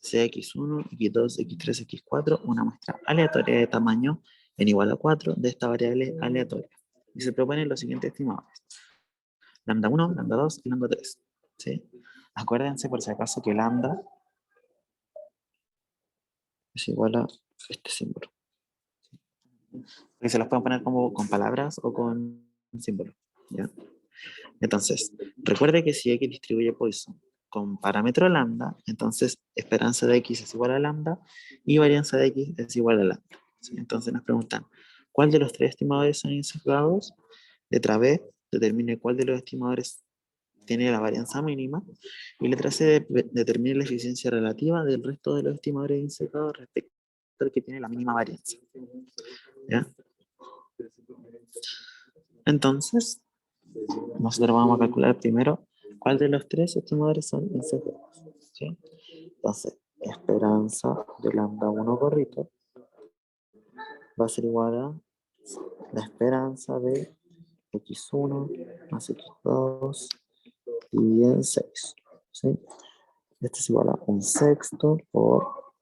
sea x1, x2, x3, x4, una muestra aleatoria de tamaño n igual a 4 de esta variable aleatoria. Y se proponen los siguientes estimadores. Lambda 1, lambda 2 y lambda 3. ¿Sí? Acuérdense por si acaso que lambda es igual a este símbolo. Y se los pueden poner como con palabras o con símbolos. ¿Ya? Entonces, recuerde que si x distribuye Poisson con parámetro lambda, entonces esperanza de x es igual a lambda y varianza de x es igual a lambda. ¿Sí? Entonces nos preguntan, ¿cuál de los tres estimadores son insesgados? Letra B, determine cuál de los estimadores tiene la varianza mínima. Y letra C, determine la eficiencia relativa del resto de los estimadores insesgados respecto al que tiene la mínima varianza. ¿Ya? Entonces, nosotros vamos a calcular primero cuál de los tres estimadores son insesgados. ¿Sí? Entonces, esperanza de lambda 1 gorrito va a ser igual a la esperanza de x1 más x2 dividido en 6. ¿Sí? Esto es igual a un sexto por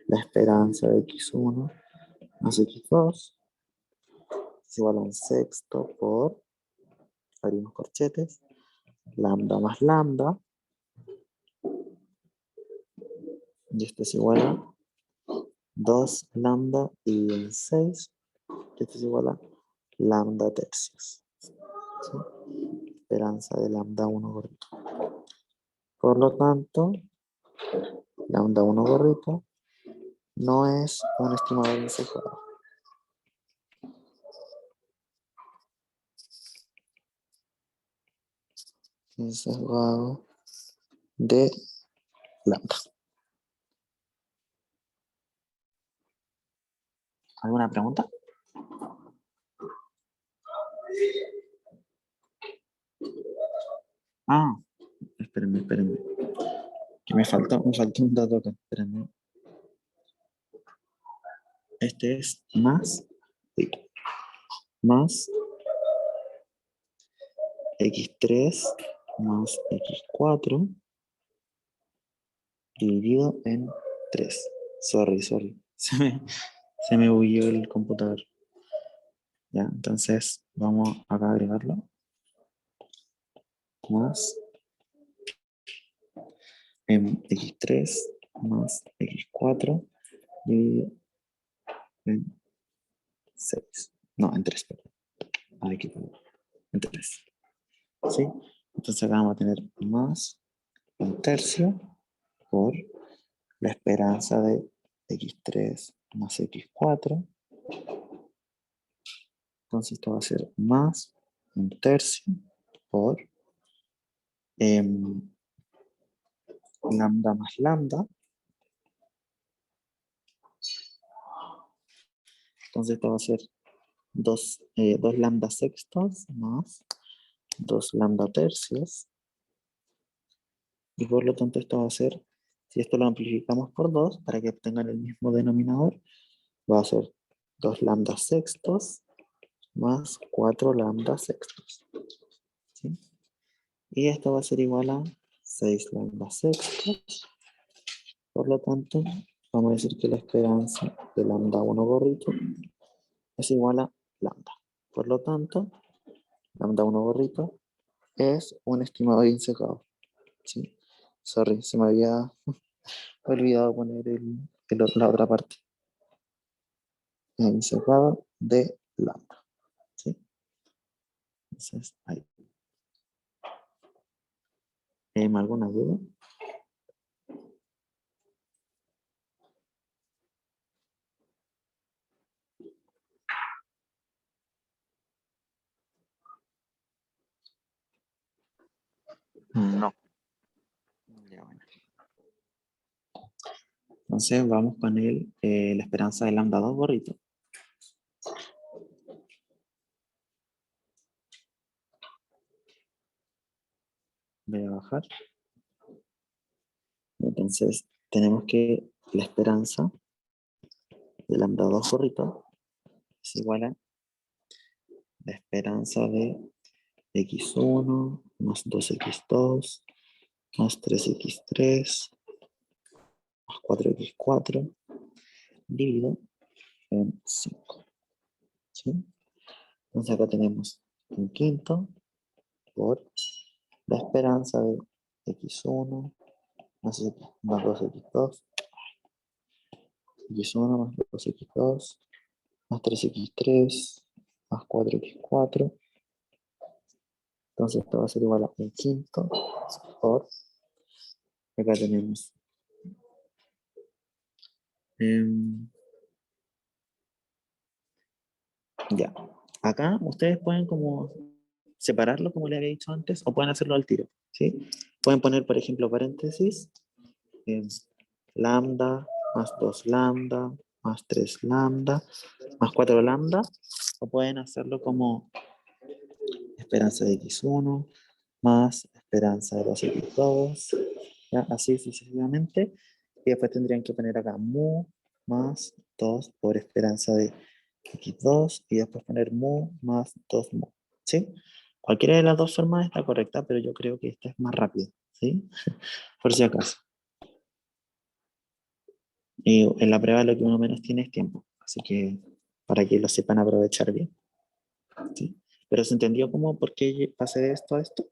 la esperanza de x1 más x2 es igual a un sexto por, abrimos corchetes, lambda más lambda, y esto es igual a 2 lambda dividido en 6, y esto es igual a lambda tercios. ¿Sí? Esperanza de lambda 1 gorrito. Por lo tanto, lambda 1 gorrito no es un estimador insesgado. Insesgado de lambda. ¿Alguna pregunta? Ah, espérenme. Que me faltó un dato acá. Espérenme. Este es más x3 más x4 dividido en 3. Sorry. Se me huyó el computador. Ya, entonces vamos acá a agregarlo. Más x3 más x4 dividido en 6. No, en 3, perdón. Aquí, en 3. ¿Sí? Entonces acá vamos a tener más un tercio por la esperanza de x3 más x4. Entonces esto va a ser más un tercio por lambda más lambda. Entonces esto va a ser 2 lambda sextos más 2 lambda tercios. Y por lo tanto esto va a ser, si esto lo amplificamos por 2 para que obtengan el mismo denominador, va a ser 2 lambda sextos más 4 lambda sextos. ¿Sí? Y esto va a ser igual a 6 lambda sextos. Por lo tanto, vamos a decir que la esperanza de lambda 1 gorrito es igual a lambda. Por lo tanto, lambda 1 gorrito es un estimador insesgado. ¿Sí? Sorry, se me había olvidado poner la otra parte. Insesgado de lambda. ¿Sí? Entonces, ahí. ¿Alguna duda? No. Ya, bueno. Entonces vamos con la esperanza de lambda 2 gorrito. Voy a bajar. Entonces tenemos que la esperanza de lambda 2 gorrito es igual a la esperanza de x1 más 2x2 más 3x3 más 4x4 dividido en 5. ¿Sí? Entonces acá tenemos un quinto por la esperanza de x1 más 2x2, x1 más 2x2, más 3x3, más 4x4. Entonces esto va a ser igual a un quinto por, acá tenemos ya. Acá ustedes pueden como separarlo como les había dicho antes o pueden hacerlo al tiro, ¿sí? Pueden poner, por ejemplo, paréntesis, lambda más 2 lambda más 3 lambda más 4 lambda, o pueden hacerlo como esperanza de x1 más esperanza de 2x2, ¿ya? Así sucesivamente. Y después tendrían que poner acá mu más 2 por esperanza de x2 y después poner mu más 2 mu, ¿sí? Cualquiera de las dos formas está correcta, pero yo creo que esta es más rápida, ¿sí? Por si acaso. Y en la prueba lo que uno menos tiene es tiempo, así que para que lo sepan aprovechar bien, ¿sí? Pero ¿se entendió cómo, por qué pasé de esto a esto?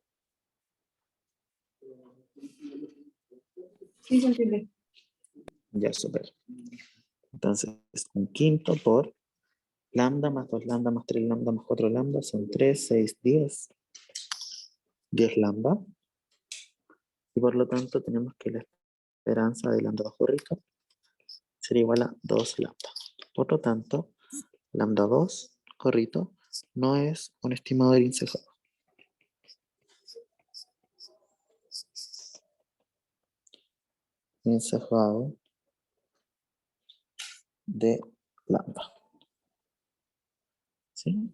Sí, se entiende. Ya, súper. Entonces, un quinto por lambda más 2 lambda más 3 lambda más 4 lambda son 3, 6, 10. 10 lambda. Y por lo tanto tenemos que la esperanza de lambda bajo rico sería igual a 2 lambda. Por lo tanto, lambda 2 corrito no es un estimador incejado. Incejado de lambda. ¿Sí?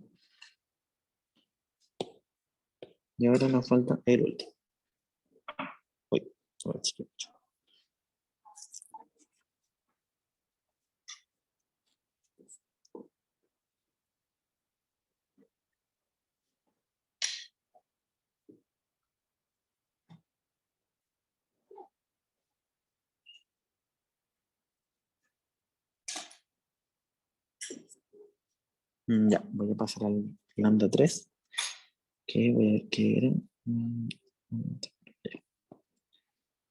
Y ahora nos falta el último. Uy, sobre chiquito. Ya, voy a pasar al lambda 3. Que voy a ver qué era.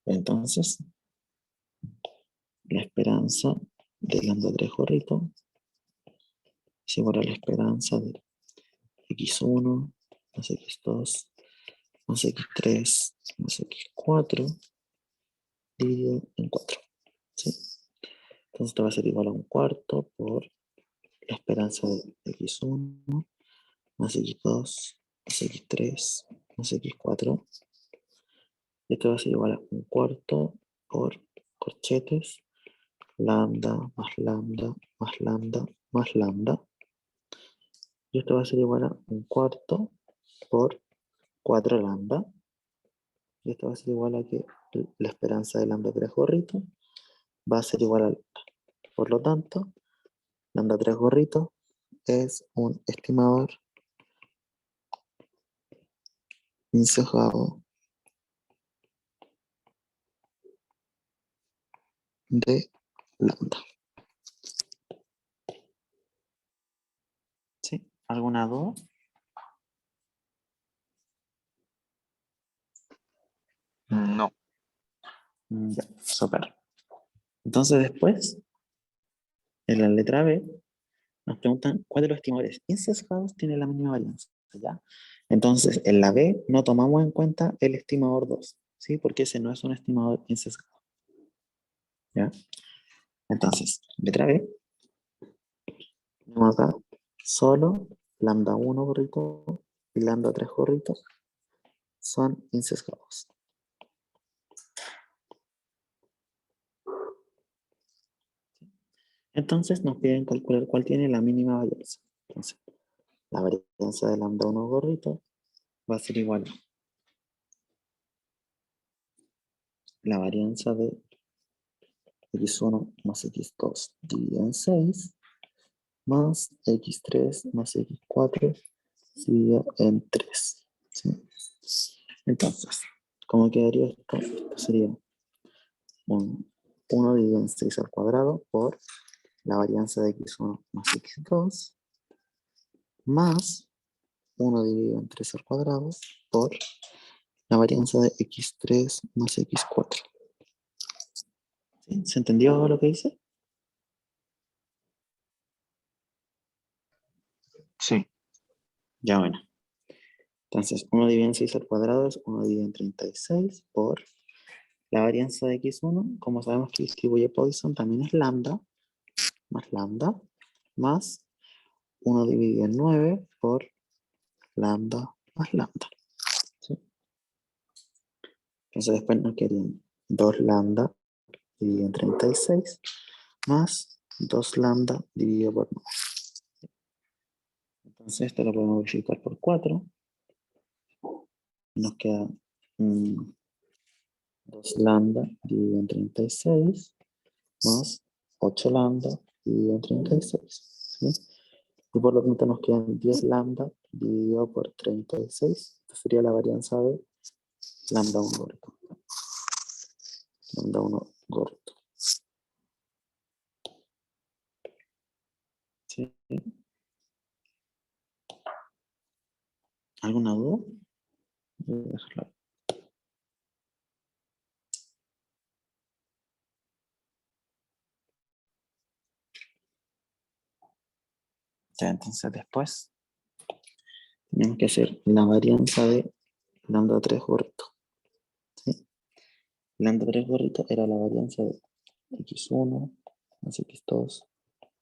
Entonces, la esperanza de lambda 3 gorrito es igual a la esperanza de x1 más x2 más x3 más x4 dividido en 4. ¿Sí? Entonces esto va a ser igual a un cuarto por la esperanza de x1 más x2 más x3 más x4. Esto va a ser igual a un cuarto por corchetes lambda más lambda más lambda más lambda. Y esto va a ser igual a un cuarto por 4 lambda. Y esto va a ser igual a que la esperanza de lambda 3 gorrito va a ser igual a lambda. Por lo tanto, lambda 3 gorrito es un estimador incejado de lambda. ¿Sí? ¿Alguna duda? No. Ya, súper. Entonces después, en la letra B, nos preguntan cuál de los estimadores incesgados tiene la mínima varianza, ¿ya? Entonces, en la B no tomamos en cuenta el estimador 2, ¿sí? Porque ese no es un estimador incesgado, ¿ya? Entonces, letra B, tenemos acá solo lambda 1 gorrito y lambda 3 gorritos son incesgados. Entonces nos piden calcular cuál tiene la mínima varianza. Entonces, la varianza de lambda 1 gorrito va a ser igual a la varianza de x1 más x2 dividido en 6 más x3 más x4 dividido en 3. ¿Sí? Entonces, ¿cómo quedaría esto? Esto sería un 1 dividido en 6 al cuadrado por la varianza de x1 más x2 más 1 dividido en 3 al cuadrado por la varianza de x3 más x4. ¿Sí? ¿Se entendió lo que dice? Sí, Ya bueno. Entonces, 1 dividido en 6 al cuadrado es 1 dividido en 36 por la varianza de x1, como sabemos que distribuye Poisson, también es lambda, más 1 dividido en 9 por lambda más lambda. ¿Sí? Entonces después nos quedarían 2 lambda dividido en 36 más 2 lambda dividido por 9. Entonces esto lo podemos multiplicar por 4. Nos queda 2 lambda dividido en 36 más 8 lambda dividido en 36. ¿Sí? Y por lo tanto nos quedan 10 lambda dividido por 36. Esta sería la varianza de lambda 1 gordo. Lambda 1 gordo. ¿Sí? ¿Alguna duda? Voy a dejarlo ahí. Ya, entonces después tenemos que hacer la varianza de lambda 3 gorrito. ¿Sí? Lambda 3 gorrito era la varianza de x1 más x2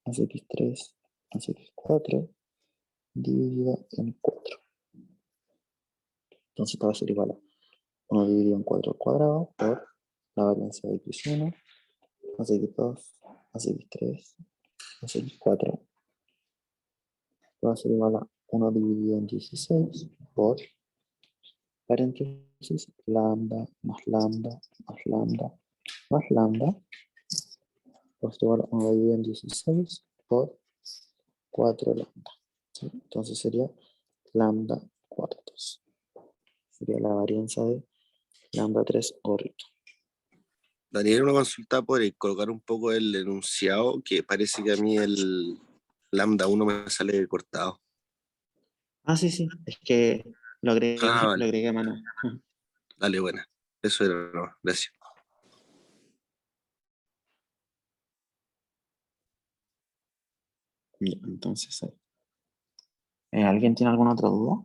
más x3 más x4 dividido en 4. Entonces esto va a ser igual a 1 dividido en 4 al cuadrado por la varianza de x1 más x2 más x3 más x4 va a ser igual a 1 dividido en 16 por paréntesis lambda más lambda más lambda más lambda pues igual a 1 dividido en 16 por 4 lambda. ¿Sí? Entonces sería lambda cuartos. Sería la varianza de lambda 3 gorrito. Daniel, una consulta por colocar un poco el enunciado, que parece que a mí el lambda 1 me sale cortado. Ah, sí, sí. Es que lo agregué, Ah, lo vale. agregué a mano. Dale, buena. Eso era, no, gracias. Ya, entonces, ¿alguien tiene alguna otra duda?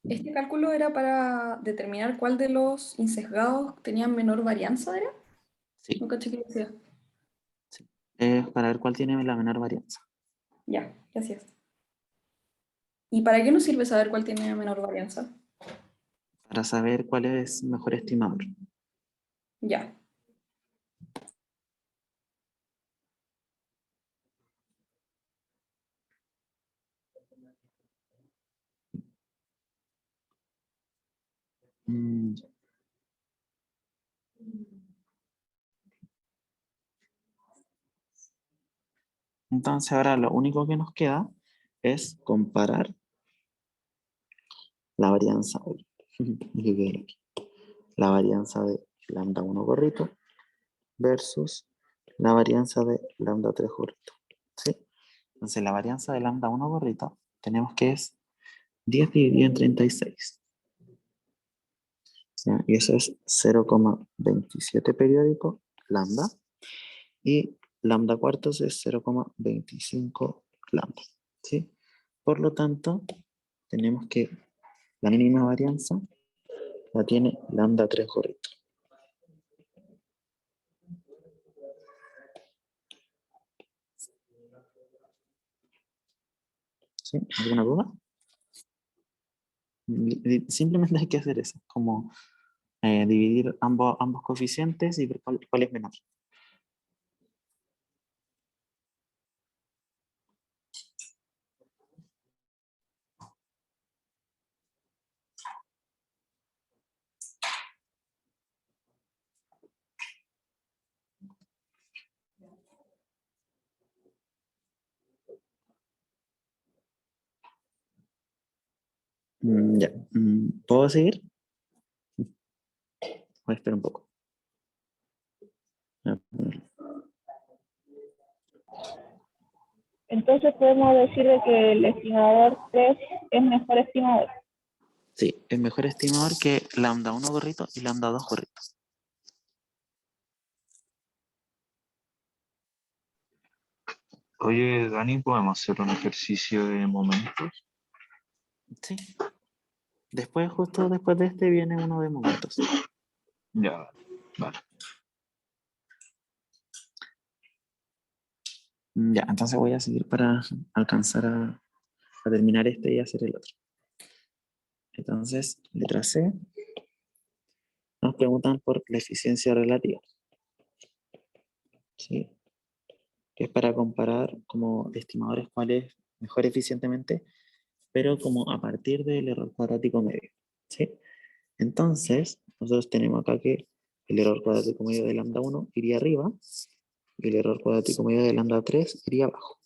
¿Este cálculo era para determinar cuál de los insesgados tenía menor varianza, era? Sí. No caché qué decía. Para ver cuál tiene la menor varianza. Ya, gracias. ¿Y para qué nos sirve saber cuál tiene menor varianza? Para saber cuál es mejor estimador. Ya. Mm, Entonces ahora lo único que nos queda es comparar la varianza. La varianza de lambda 1 gorrito versus la varianza de lambda 3 gorrito. ¿Sí? Entonces la varianza de lambda 1 gorrito tenemos que es 10 dividido en 36. ¿Ya? Y eso es 0,27 periódico lambda. Y lambda cuartos es 0,25 lambda. ¿Sí? Por lo tanto, tenemos que la mínima varianza la tiene lambda 3 gorrito. ¿Sí? ¿Alguna duda? Simplemente hay que hacer eso, como dividir ambos coeficientes y ver cuál es menor. Ya. ¿Puedo seguir? Voy a esperar un poco. Voy a ponerlo. Entonces podemos decir de que el estimador 3 es mejor estimador. Sí, es mejor estimador que lambda 1 gorrito y lambda 2 gorrito. Oye, Dani, ¿podemos hacer un ejercicio de momentos? Sí. Después, justo después de este, viene uno de momentos. Ya, vale. Ya, entonces voy a seguir para alcanzar a terminar este y hacer el otro. Entonces, letra C. Nos preguntan por la eficiencia relativa. ¿Sí? Que es para comparar como estimadores cuál es mejor eficientemente, pero como a partir del error cuadrático medio. ¿Sí? Entonces, nosotros tenemos acá que el error cuadrático medio de lambda 1 iría arriba y el error cuadrático medio de lambda 3 iría abajo.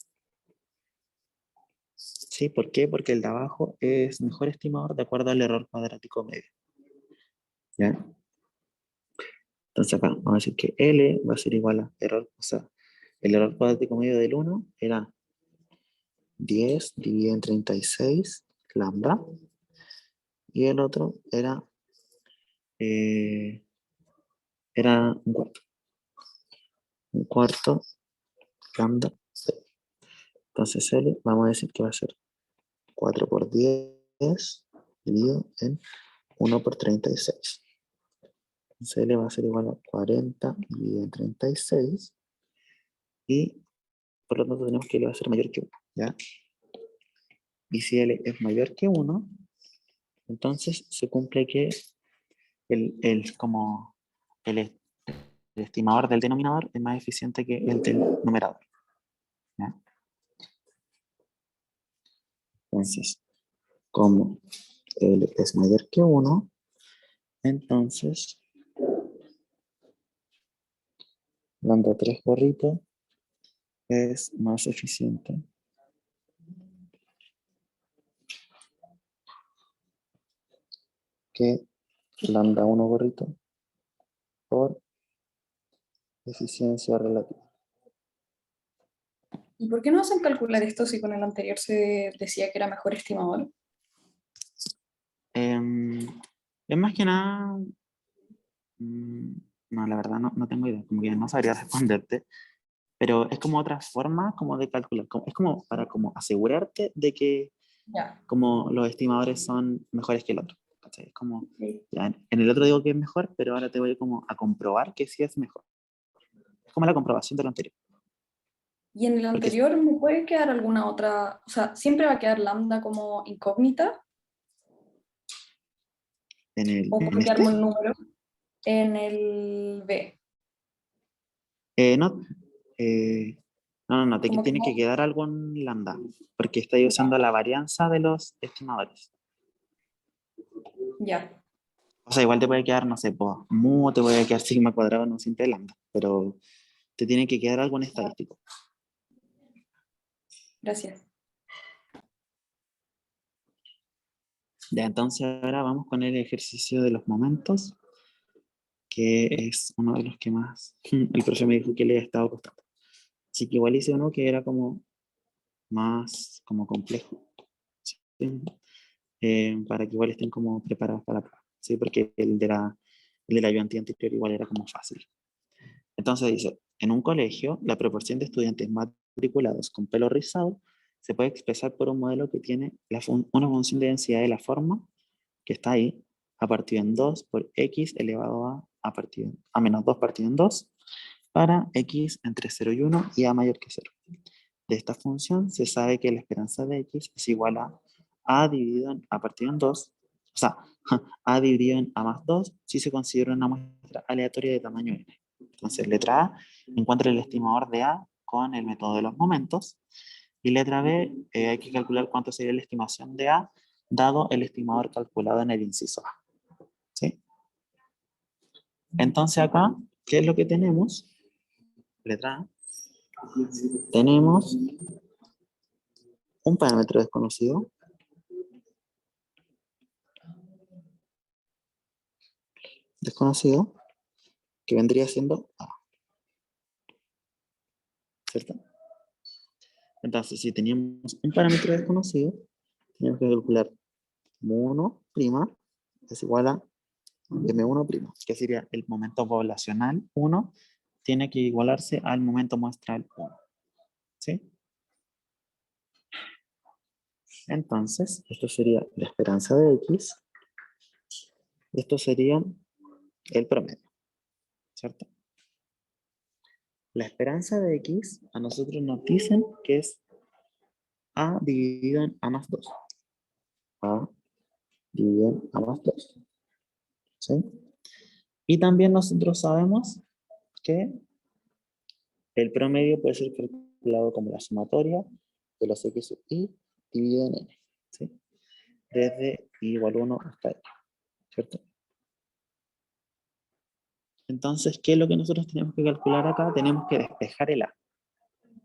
¿Sí? ¿Por qué? Porque el de abajo es mejor estimador de acuerdo al error cuadrático medio. ¿Ya? Entonces acá vamos a decir que L va a ser igual a error, o sea, el error cuadrático medio del 1 era 10 dividido en 36 lambda, y el otro era un cuarto lambda. Entonces L vamos a decir que va a ser 4 por 10 dividido en 1 por 36. Entonces L va a ser igual a 40 dividido en 36 y por lo tanto tenemos que L va a ser mayor que 1, ¿ya? Y si L es mayor que 1, entonces se cumple que como el estimador del denominador es más eficiente que el del numerador, ¿ya? Entonces, como L es mayor que 1, entonces lambda 3 gorrito es más eficiente que lambda 1 gorrito por eficiencia relativa. ¿Y por qué no hacen calcular esto si con el anterior se decía que era mejor estimador? Es más que nada, no, la verdad no tengo idea, como que no sabría responderte, pero es como otra forma como de calcular, es como para como asegurarte de que Ya. como los estimadores son mejores que el otro. ¿Cachai? Es como, Sí. ya, en el otro digo que es mejor, pero ahora te voy como a comprobar que sí es mejor. Es como la comprobación de lo anterior. Y en el Porque anterior me puede quedar alguna otra, o sea, siempre va a quedar lambda como incógnita o en puede este, quedarme un número en el B. no, no, Como que tiene que no, quedar algo en lambda, porque estoy usando la varianza de los estimadores. ya, O sea, igual te puede quedar, no sé, pues, mu, te puede quedar sigma cuadrado en un simple lambda, pero te tiene que quedar algo en estadístico. gracias. Ya, entonces ahora vamos con el ejercicio de los momentos, que es uno de los que más el profesor me dijo que le ha estado costando. Así que igual hice uno que era como más como complejo, ¿sí? Para que igual estén como preparados para la prueba, ¿sí? Porque el de la ayudantía anterior igual era como fácil. Entonces dice, en un colegio, la proporción de estudiantes matriculados con pelo rizado se puede expresar por un modelo que tiene una función de densidad de la forma que está ahí, a partido en 2 por x elevado a menos 2 partido en 2, para x entre 0 y 1 y a mayor que 0. De esta función se sabe que la esperanza de x es igual a dividido en a partido en 2, o sea, a dividido en a más 2 si se considera una muestra aleatoria de tamaño n. Entonces, letra A, encuentra el estimador de A con el método de los momentos. Y letra B, hay que calcular cuánto sería la estimación de A dado el estimador calculado en el inciso A. ¿Sí? Entonces acá, ¿qué es lo que tenemos? Letra A. Tenemos un parámetro desconocido desconocido, que vendría siendo A. ¿Cierto? Entonces, si teníamos un parámetro desconocido, tenemos que calcular mu1' es igual a m1', que sería el momento poblacional 1, tiene que igualarse al momento muestral 1. ¿Sí? Entonces, esto sería la esperanza de X. Esto sería el promedio. ¿Cierto? La esperanza de X a nosotros nos dicen que es A dividido en A más 2. A dividido en A más 2. ¿Sí? Y también nosotros sabemos que el promedio puede ser calculado como la sumatoria de los X sub I dividido en N. ¿Sí? Desde I igual 1 hasta N. ¿Cierto? Entonces, ¿qué es lo que nosotros tenemos que calcular acá? Tenemos que despejar el A.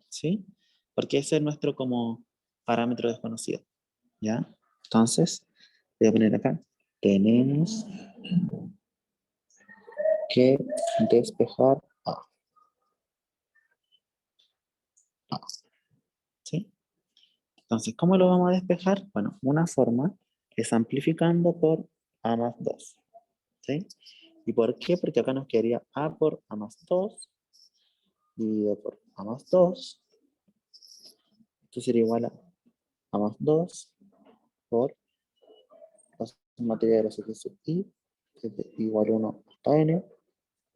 ¿Sí? Porque ese es nuestro como parámetro desconocido. ¿Ya? Entonces, voy a poner acá. Tenemos que despejar A. A. ¿Sí? Entonces, ¿cómo lo vamos a despejar? Bueno, una forma es amplificando por A más 2. ¿Sí? ¿Y por qué? Porque acá nos quedaría A por A más 2 dividido por A más 2. Esto sería igual a A más 2 por la sumatoria de los X sub I, desde igual 1 hasta N,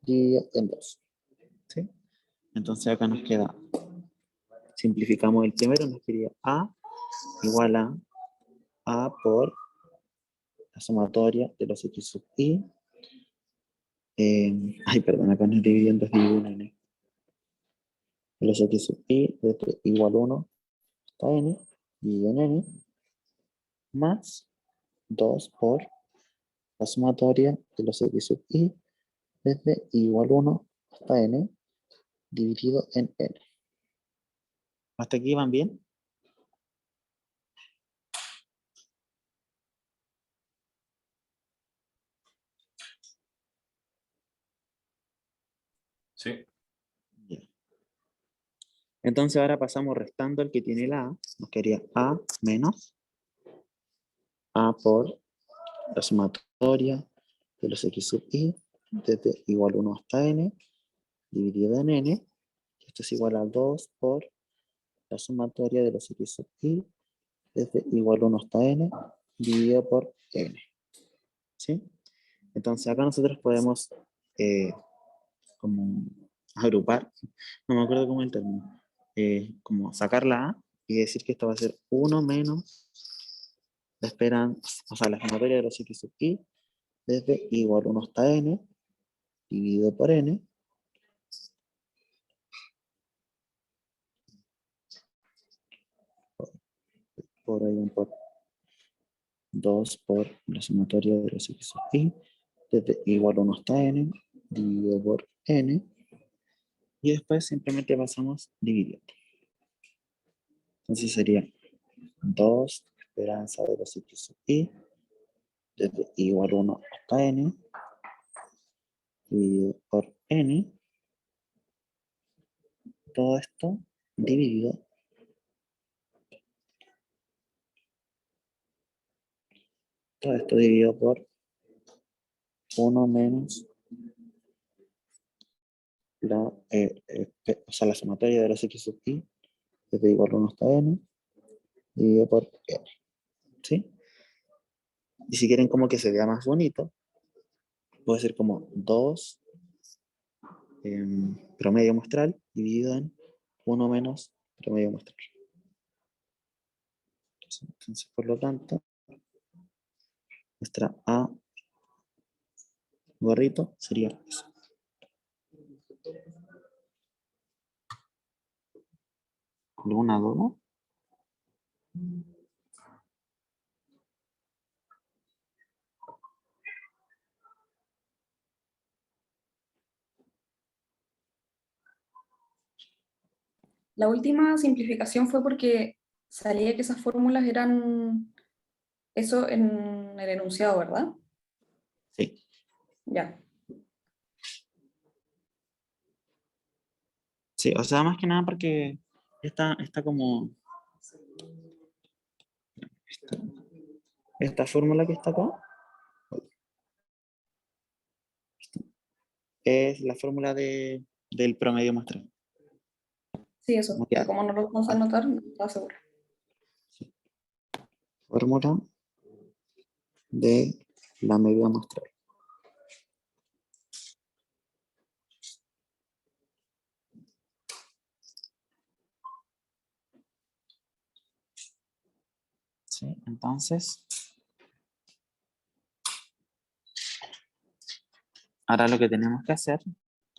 dividido en 2. ¿Sí? Entonces acá nos queda, simplificamos el primero, nos quedaría A igual a A por la sumatoria de los X sub I. Perdón, acá nos dividiendo es dividido en N. De los X sub I desde igual 1 hasta N, dividido en N, más 2 por la sumatoria de los X sub I desde igual 1 hasta N, dividido en N. ¿Hasta aquí van bien? Sí. Ya. Entonces ahora pasamos restando el que tiene la A. Nos quedaría A menos A por la sumatoria de los X sub I desde igual 1 hasta N, dividido en N. Esto es igual a 2 por la sumatoria de los X sub I desde igual 1 hasta N, dividido por N. ¿Sí? Entonces acá nosotros podemos como agrupar, no me acuerdo cómo es el término, como sacar la A y decir que esto va a ser 1 menos la esperanza, o sea, la sumatoria de los X sub I desde igual 1 hasta N, dividido por N, por ahí por 2 por la sumatoria de los X sub I desde igual 1 hasta N, dividido por N, y después simplemente pasamos dividiendo. Entonces sería 2 esperanza de los X sub I desde igual 1 hasta N, dividido por N, todo esto dividido por 1 menos la, o sea, la sumatoria de los X sub I desde igual 1 hasta N, dividido por N. ¿Sí? Y si quieren como que se vea más bonito, puede ser como 2 promedio muestral dividido en 1 menos promedio muestral. Entonces, por lo tanto, nuestra A gorrito sería eso. Luna 2. La última simplificación fue porque salía que esas fórmulas eran eso en el enunciado, ¿verdad? Sí. Ya. Sí, o sea, más que nada porque está como esta fórmula que está acá es la fórmula del promedio muestral. Sí, eso, Como que que, como no lo alcanza a anotar, no estaba segura. fórmula de la medida muestral. ¿Sí? Entonces, ahora lo que tenemos que hacer,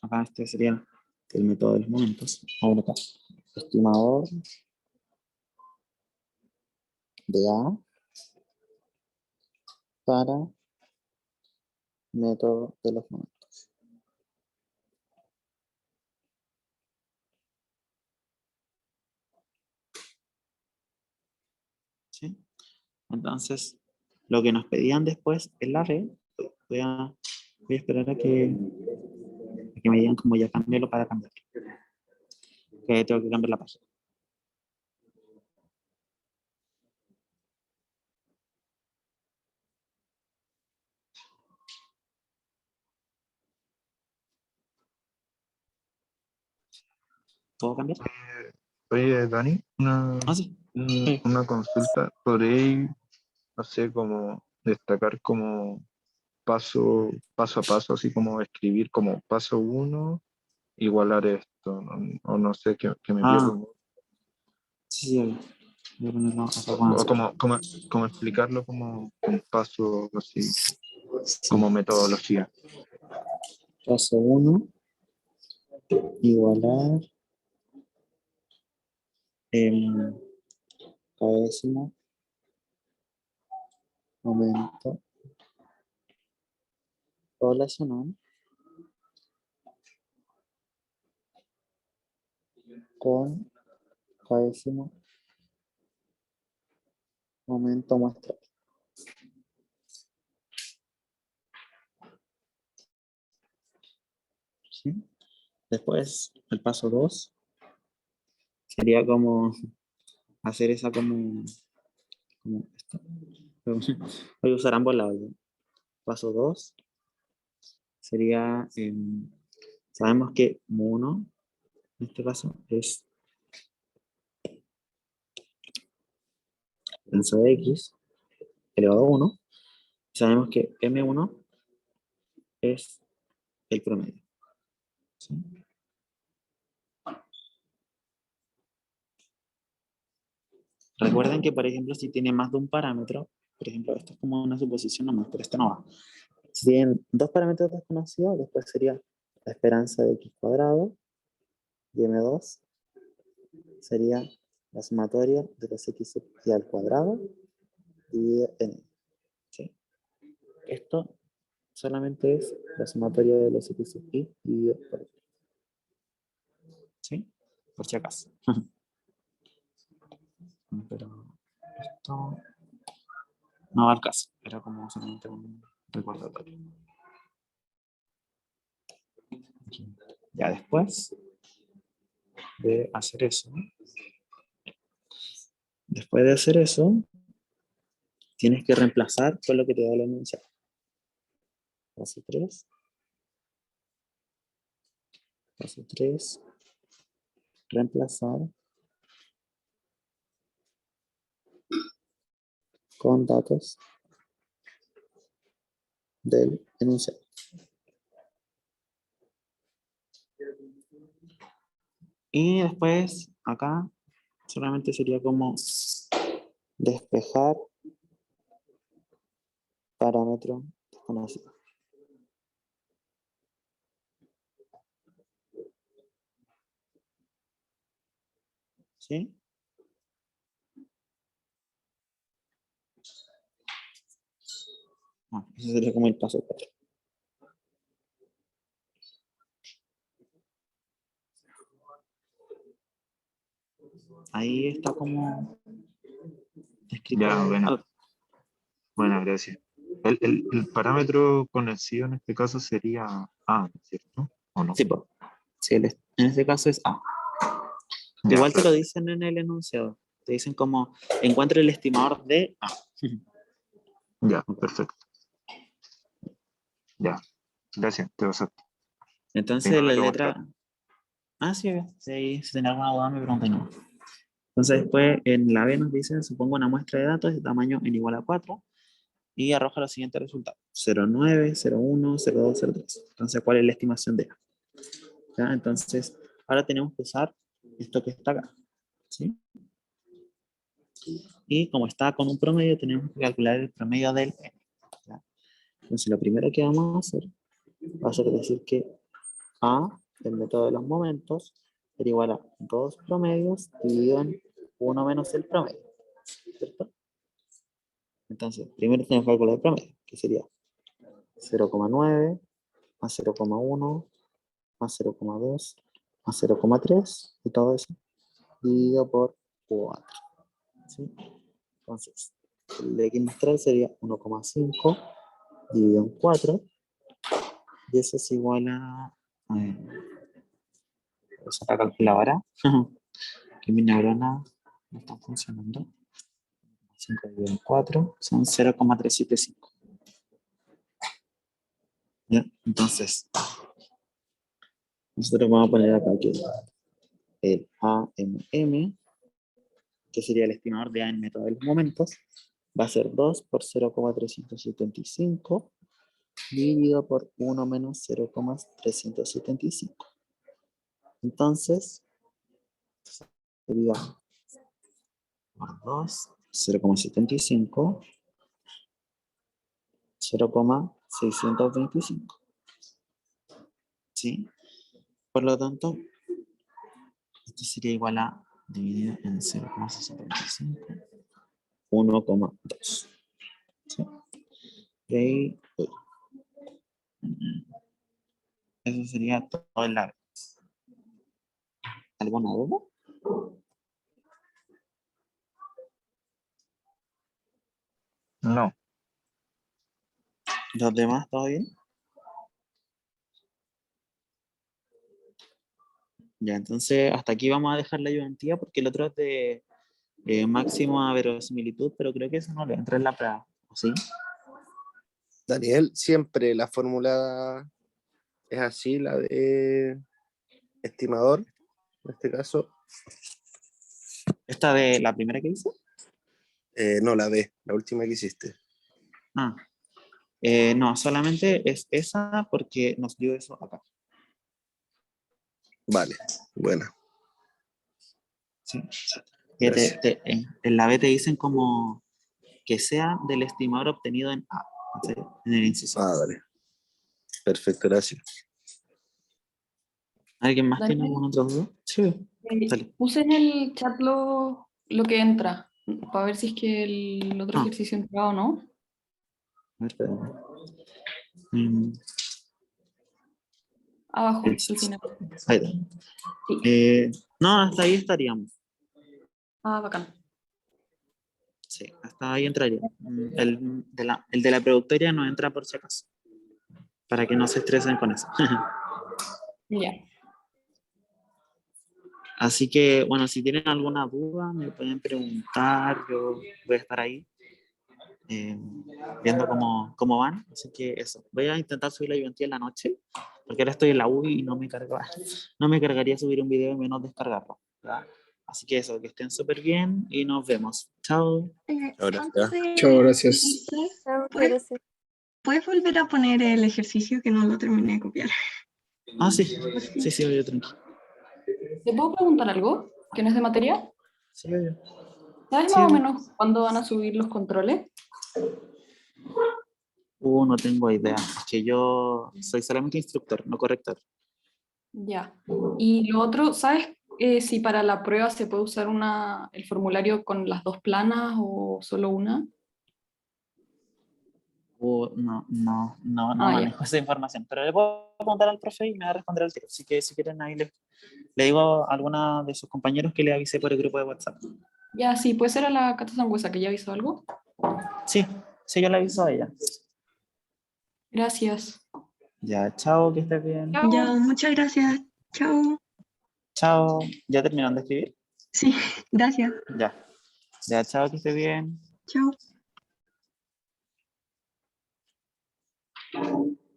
acá este sería el método de los momentos. Ahora acá, estimador de A para método de los momentos. ¿Sí? Entonces, lo que nos pedían después en la red, voy a esperar a que me digan como ya cambiarlo para cambiarlo. Que tengo que cambiar la página. ¿Puedo cambiar? Oye, Dani, Ah, sí. Sí. una consulta. ¿Podréis, no sé, como destacar como paso a paso, así como escribir como paso uno, igualar esto, o no sé, que me Ah, pierdo? sí, sí, voy a ponerlo acá con O azul. como explicarlo como un paso así, como metodología. Paso 1, igualar el décimo momento poblacional con décimo momento muestral. ¿Sí? Después, el paso 2 sería como hacer esa como esto. Voy a usar ambos lados. ¿Ya? Paso 2 sería, sabemos que mu1, en este caso, es tensor de x elevado a 1. Sabemos que M1 es el promedio. ¿Sí? Recuerden que, por ejemplo, si tiene más de un parámetro, por ejemplo, esto es como una suposición nomás, pero esto no va. Si tienen dos parámetros desconocidos, después sería la esperanza de x cuadrado y M2 sería la sumatoria de los x sub i al cuadrado dividido en n. ¿Sí? Esto solamente es la sumatoria de los x sub i dividido por y. ¿Sí? Por si acaso. Pero esto no va al caso. Era como solamente un recordatorio. Ya después de hacer eso, después de hacer eso, tienes que reemplazar con lo que te da el enunciado. Paso 3. Paso 3. Reemplazar con datos del enunciado. Y después, acá, solamente sería como despejar parámetro desconocido. ¿Sí? Ese sería como el paso 4. Ahí está como escrito. Ya, bueno, bueno, gracias. El parámetro conocido en este caso sería A, ¿cierto? ¿O no? Sí, po. Sí, En este caso es A. Ya, Igual te lo dicen en el enunciado. Te dicen como, encuentra el estimador de A. ya, perfecto. Ya, gracias, te pasaste. Entonces Sí, no la me letra... Ah, sí, obvio. Sí, si tenía alguna duda me preguntan. No. Entonces después en la B nos dice, supongo una muestra de datos de tamaño n igual a 4 y arroja los siguientes resultados. 0,9, 0,1, 0,2, 0,3. Entonces, ¿cuál es la estimación de A? ¿Ya? Entonces, ahora tenemos que usar esto que está acá. ¿Sí? Y como está con un promedio, tenemos que calcular el promedio del n. ¿Ya? Entonces, lo primero que vamos a hacer va a ser decir que A, el método de los momentos, era igual a 2 promedios dividido en 1 menos el promedio. ¿Cierto? Entonces, primero tenemos que calcular el promedio, que sería 0,9 más 0,1 más 0,2 más 0,3 y todo eso dividido por 4. ¿Sí? Entonces, el de x más 3 sería 1,5 dividido en 4 y eso es igual a... usar la calculadora que mi neurona no está funcionando. 5 dividido en 4 son 0,375. ¿Ya? Entonces, nosotros vamos a poner acá que el AMM, que sería el estimador de A en método de los momentos, va a ser 2 por 0,375 dividido por 1 menos 0,375. Entonces, sería por 2, 0,75, 0,625. ¿Sí? Por lo tanto, esto sería igual a dividido en 0,625, 1,2. ¿Sí? Y ahí, eso sería todo el lado. ¿Alguna duda? No, ¿Los demás todo bien? Ya, entonces hasta aquí vamos a dejar la ayudantía porque el otro es de máxima verosimilitud, pero creo que eso no le entra en la prueba, ¿o sí? Daniel, siempre la fórmula es así, la de estimador, en este caso. ¿Esta de la primera que hice? No, la B, la última que hiciste. Ah, no, solamente es esa porque nos dio eso acá. Vale, buena. ¿Sí? Que Gracias. en la B te dicen como que sea del estimador obtenido en A, ¿sí? En el inciso. Vale. Perfecto, gracias. ¿Alguien más tiene Daniel, alguna otra duda? Sí, dale. puse en el chat lo que entra, para ver si es que el otro Ah. ejercicio entra o no. A ver, espérame. Mm, Abajo, al final. ahí está. Sí. No, hasta ahí estaríamos. Ah, bacán. Sí, hasta ahí entraría. El de la productoria no entra por si acaso. Para que no se estresen con eso. Ya. Así que, bueno, si tienen alguna duda, me pueden preguntar. Yo voy a estar ahí viendo cómo van. Así que eso. Voy a intentar subir la ayudantía en la noche, porque ahora estoy en la U y no me cargaría subir un video y menos descargarlo. ¿Verdad? Así que eso, que estén súper bien y nos vemos. Chao. Ahora Antes está. de Chao, gracias. irse, Chao, ¿puedes, gracias. puedes volver a poner el ejercicio que no lo terminé de copiar? Ah, sí. Sí, obvio, tranquilo. ¿Te puedo preguntar algo que no es de materia? Sí, obvio. ¿Sabes Sí, más o obvio. menos cuándo van a subir los controles? No tengo idea. Es que yo soy solamente instructor, no corrector. Ya. Y lo otro, ¿sabes si para la prueba se puede usar el formulario con las dos planas o solo una? No Ah, ya. manejo esa información. Pero le puedo preguntar al profe y me va a responder al tiro. Así que si quieren ahí le digo a alguna de sus compañeros que le avise por el grupo de WhatsApp. Ya, sí, puede ser a la Cata Sangüesa que ya hizo algo. Sí, yo le aviso a ella. Gracias. Ya, chao, que estés bien. Chao. Ya, muchas gracias. Chao. Chao. ¿Ya terminaron de escribir? Sí, gracias. Ya. Ya, chao, que esté bien. Chao.